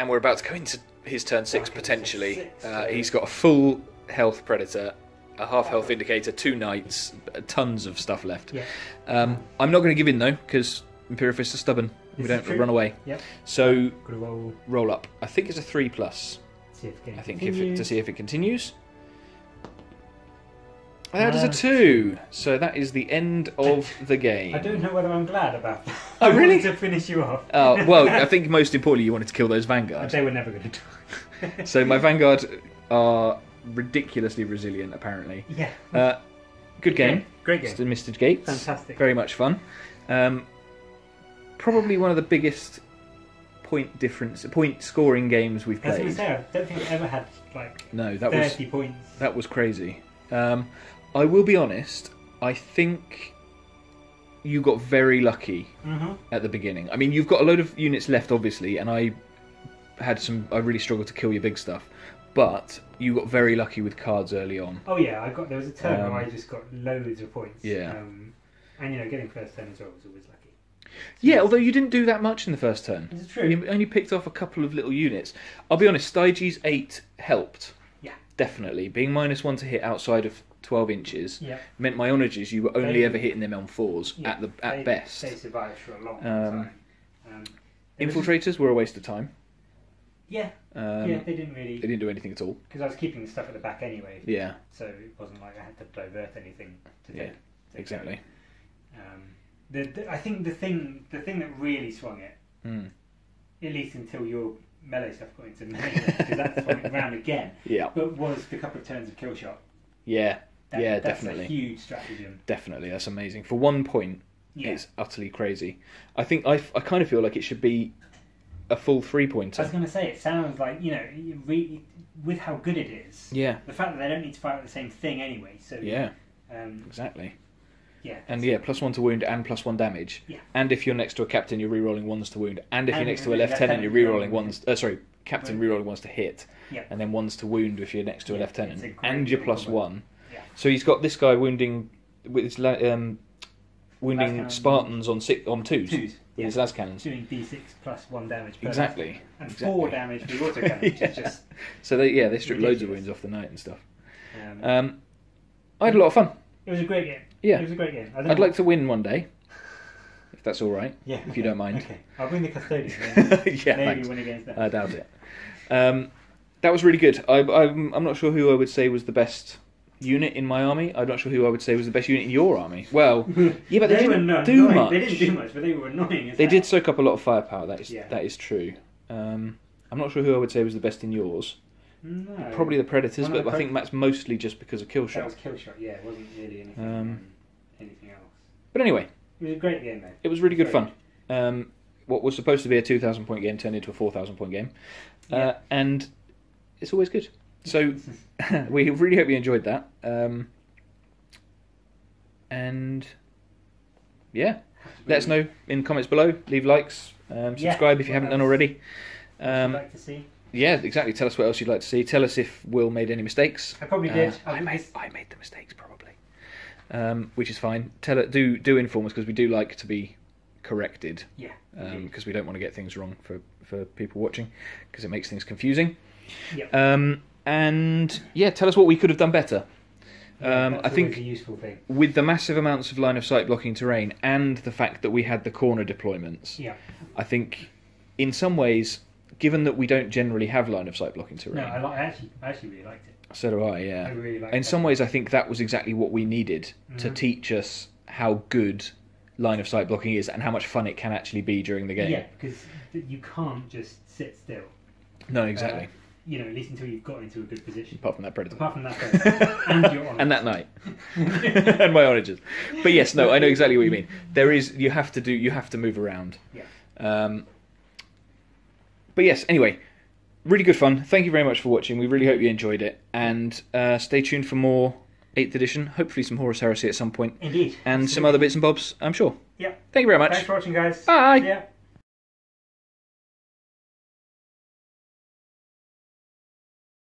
we're about to go into his turn 6 potentially. He's got a full health Predator, a half health Indicator, 2 Knights, tons of stuff left. Yeah. I'm not going to give in though, because Imperial Fists are stubborn. We don't run away. Yep. So Roll. roll up. I think it's a 3+. See if it I think continues. to see if it continues. That is a 2. So that is the end of the game. I don't know whether I'm glad about that. Oh, really? I wanted to finish you off. Well, I think most importantly, you wanted to kill those Vanguard. They were never going to die. So my Vanguard are ridiculously resilient, apparently. Yeah. Good game. Great game. Mr. Gates. Fantastic. Very much fun. Probably one of the biggest point scoring games we've I was played. going to say, I don't think I've ever had like No, that 30 points. That was crazy. I will be honest, I think you got very lucky at the beginning. I mean, you've got a load of units left, obviously, and I really struggled to kill your big stuff. But you got very lucky with cards early on. Oh yeah, there was a turn where I just got loads of points. Yeah. And getting first turn as well was always lucky. Yeah, although you didn't do that much in the first turn. Is it true? You only picked off a couple of little units. I'll be honest, Stygies 8 helped. Yeah. Definitely. Being -1 to hit outside of 12 inches meant my onagers, you were only ever hitting them on 4s at best. They survived for a long time. Infiltrators were a waste of time. Yeah. They didn't really... They didn't do anything at all. Because I was keeping the stuff at the back anyway. Yeah. So it wasn't like I had to divert anything to take exactly. I think the thing that really swung it, at least until your melee stuff got into melee, because that swung it around again. Yeah. But was the couple of turns of kill shot. Yeah. That's definitely. A huge stratagem. Definitely, that's amazing. For 1 point, it's utterly crazy. I think I kind of feel like it should be a full 3-pointer. I was going to say, it sounds like, with how good it is. Yeah. The fact that they don't need to fight the same thing anyway. So yeah. Exactly. Yeah. And +1 to wound and +1 damage. Yeah. And if you're next to a captain, you're rerolling 1s to wound. And if you're next to a lieutenant, you're rerolling 1s. captain rerolling ones to hit, and then ones to wound if you're next to a lieutenant, and your +1. Yeah. So he's got this guy wounding with his wounding Spartans on 2s with his las cannons. Doing d6 plus 1 damage per exactly. And 4 damage for the autocannon, which is just... So they strip loads of wounds off the knight and stuff. I had a lot of fun. It was a great game. Yeah. It was a great game. I'd like to win one day, if that's all right. Yeah. If you don't mind. Okay. I'll bring the custodian. Maybe win against that. I doubt it. That was really good. I'm not sure who I would say was the best unit in my army. I'm not sure who I would say was the best unit in your army. Well, yeah, but they didn't do much. They didn't do much, but they were annoying. They did soak up a lot of firepower. That is true. I'm not sure who I would say was the best in yours. No. Probably the Predators, but I think that's mostly just because of Killshot. That was Killshot, yeah. It wasn't really anything else. But anyway. It was a great game, though. It was really good fun. What was supposed to be a 2,000 point game turned into a 4,000 point game. And it's always good. So we really hope you enjoyed that. And yeah, let us know in comments below. Leave likes. Subscribe if you haven't done already. What would you like to see? Yeah, exactly. Tell us what else you'd like to see. Tell us if Will made any mistakes. I probably did. I made the mistakes probably, which is fine. Do inform us because we do like to be corrected. Yeah. Because we don't want to get things wrong for people watching because it makes things confusing. Yeah. And yeah, tell us what we could have done better. I think a useful thing. With the massive amounts of line of sight blocking terrain and the fact that we had the corner deployments, I think in some ways, given that we don't generally have line of sight blocking terrain, I actually really liked it. So do I. Yeah. I really liked in it. some ways, I think that was exactly what we needed to teach us how good line of sight blocking is and how much fun it can actually be during the game. Yeah, because you can't just sit still. No, exactly. At least until you've got into a good position. Apart from that Predator. And your honors. And that knight. And my oranges. But yes, no, I know exactly what you mean. You have to move around. Yeah. But yes, anyway, really good fun. Thank you very much for watching. We really hope you enjoyed it. And stay tuned for more 8th edition. Hopefully some Horus Heresy at some point. Indeed. And some other bits and bobs, I'm sure. Yeah. Thank you very much. Thanks for watching, guys. Bye. Yeah.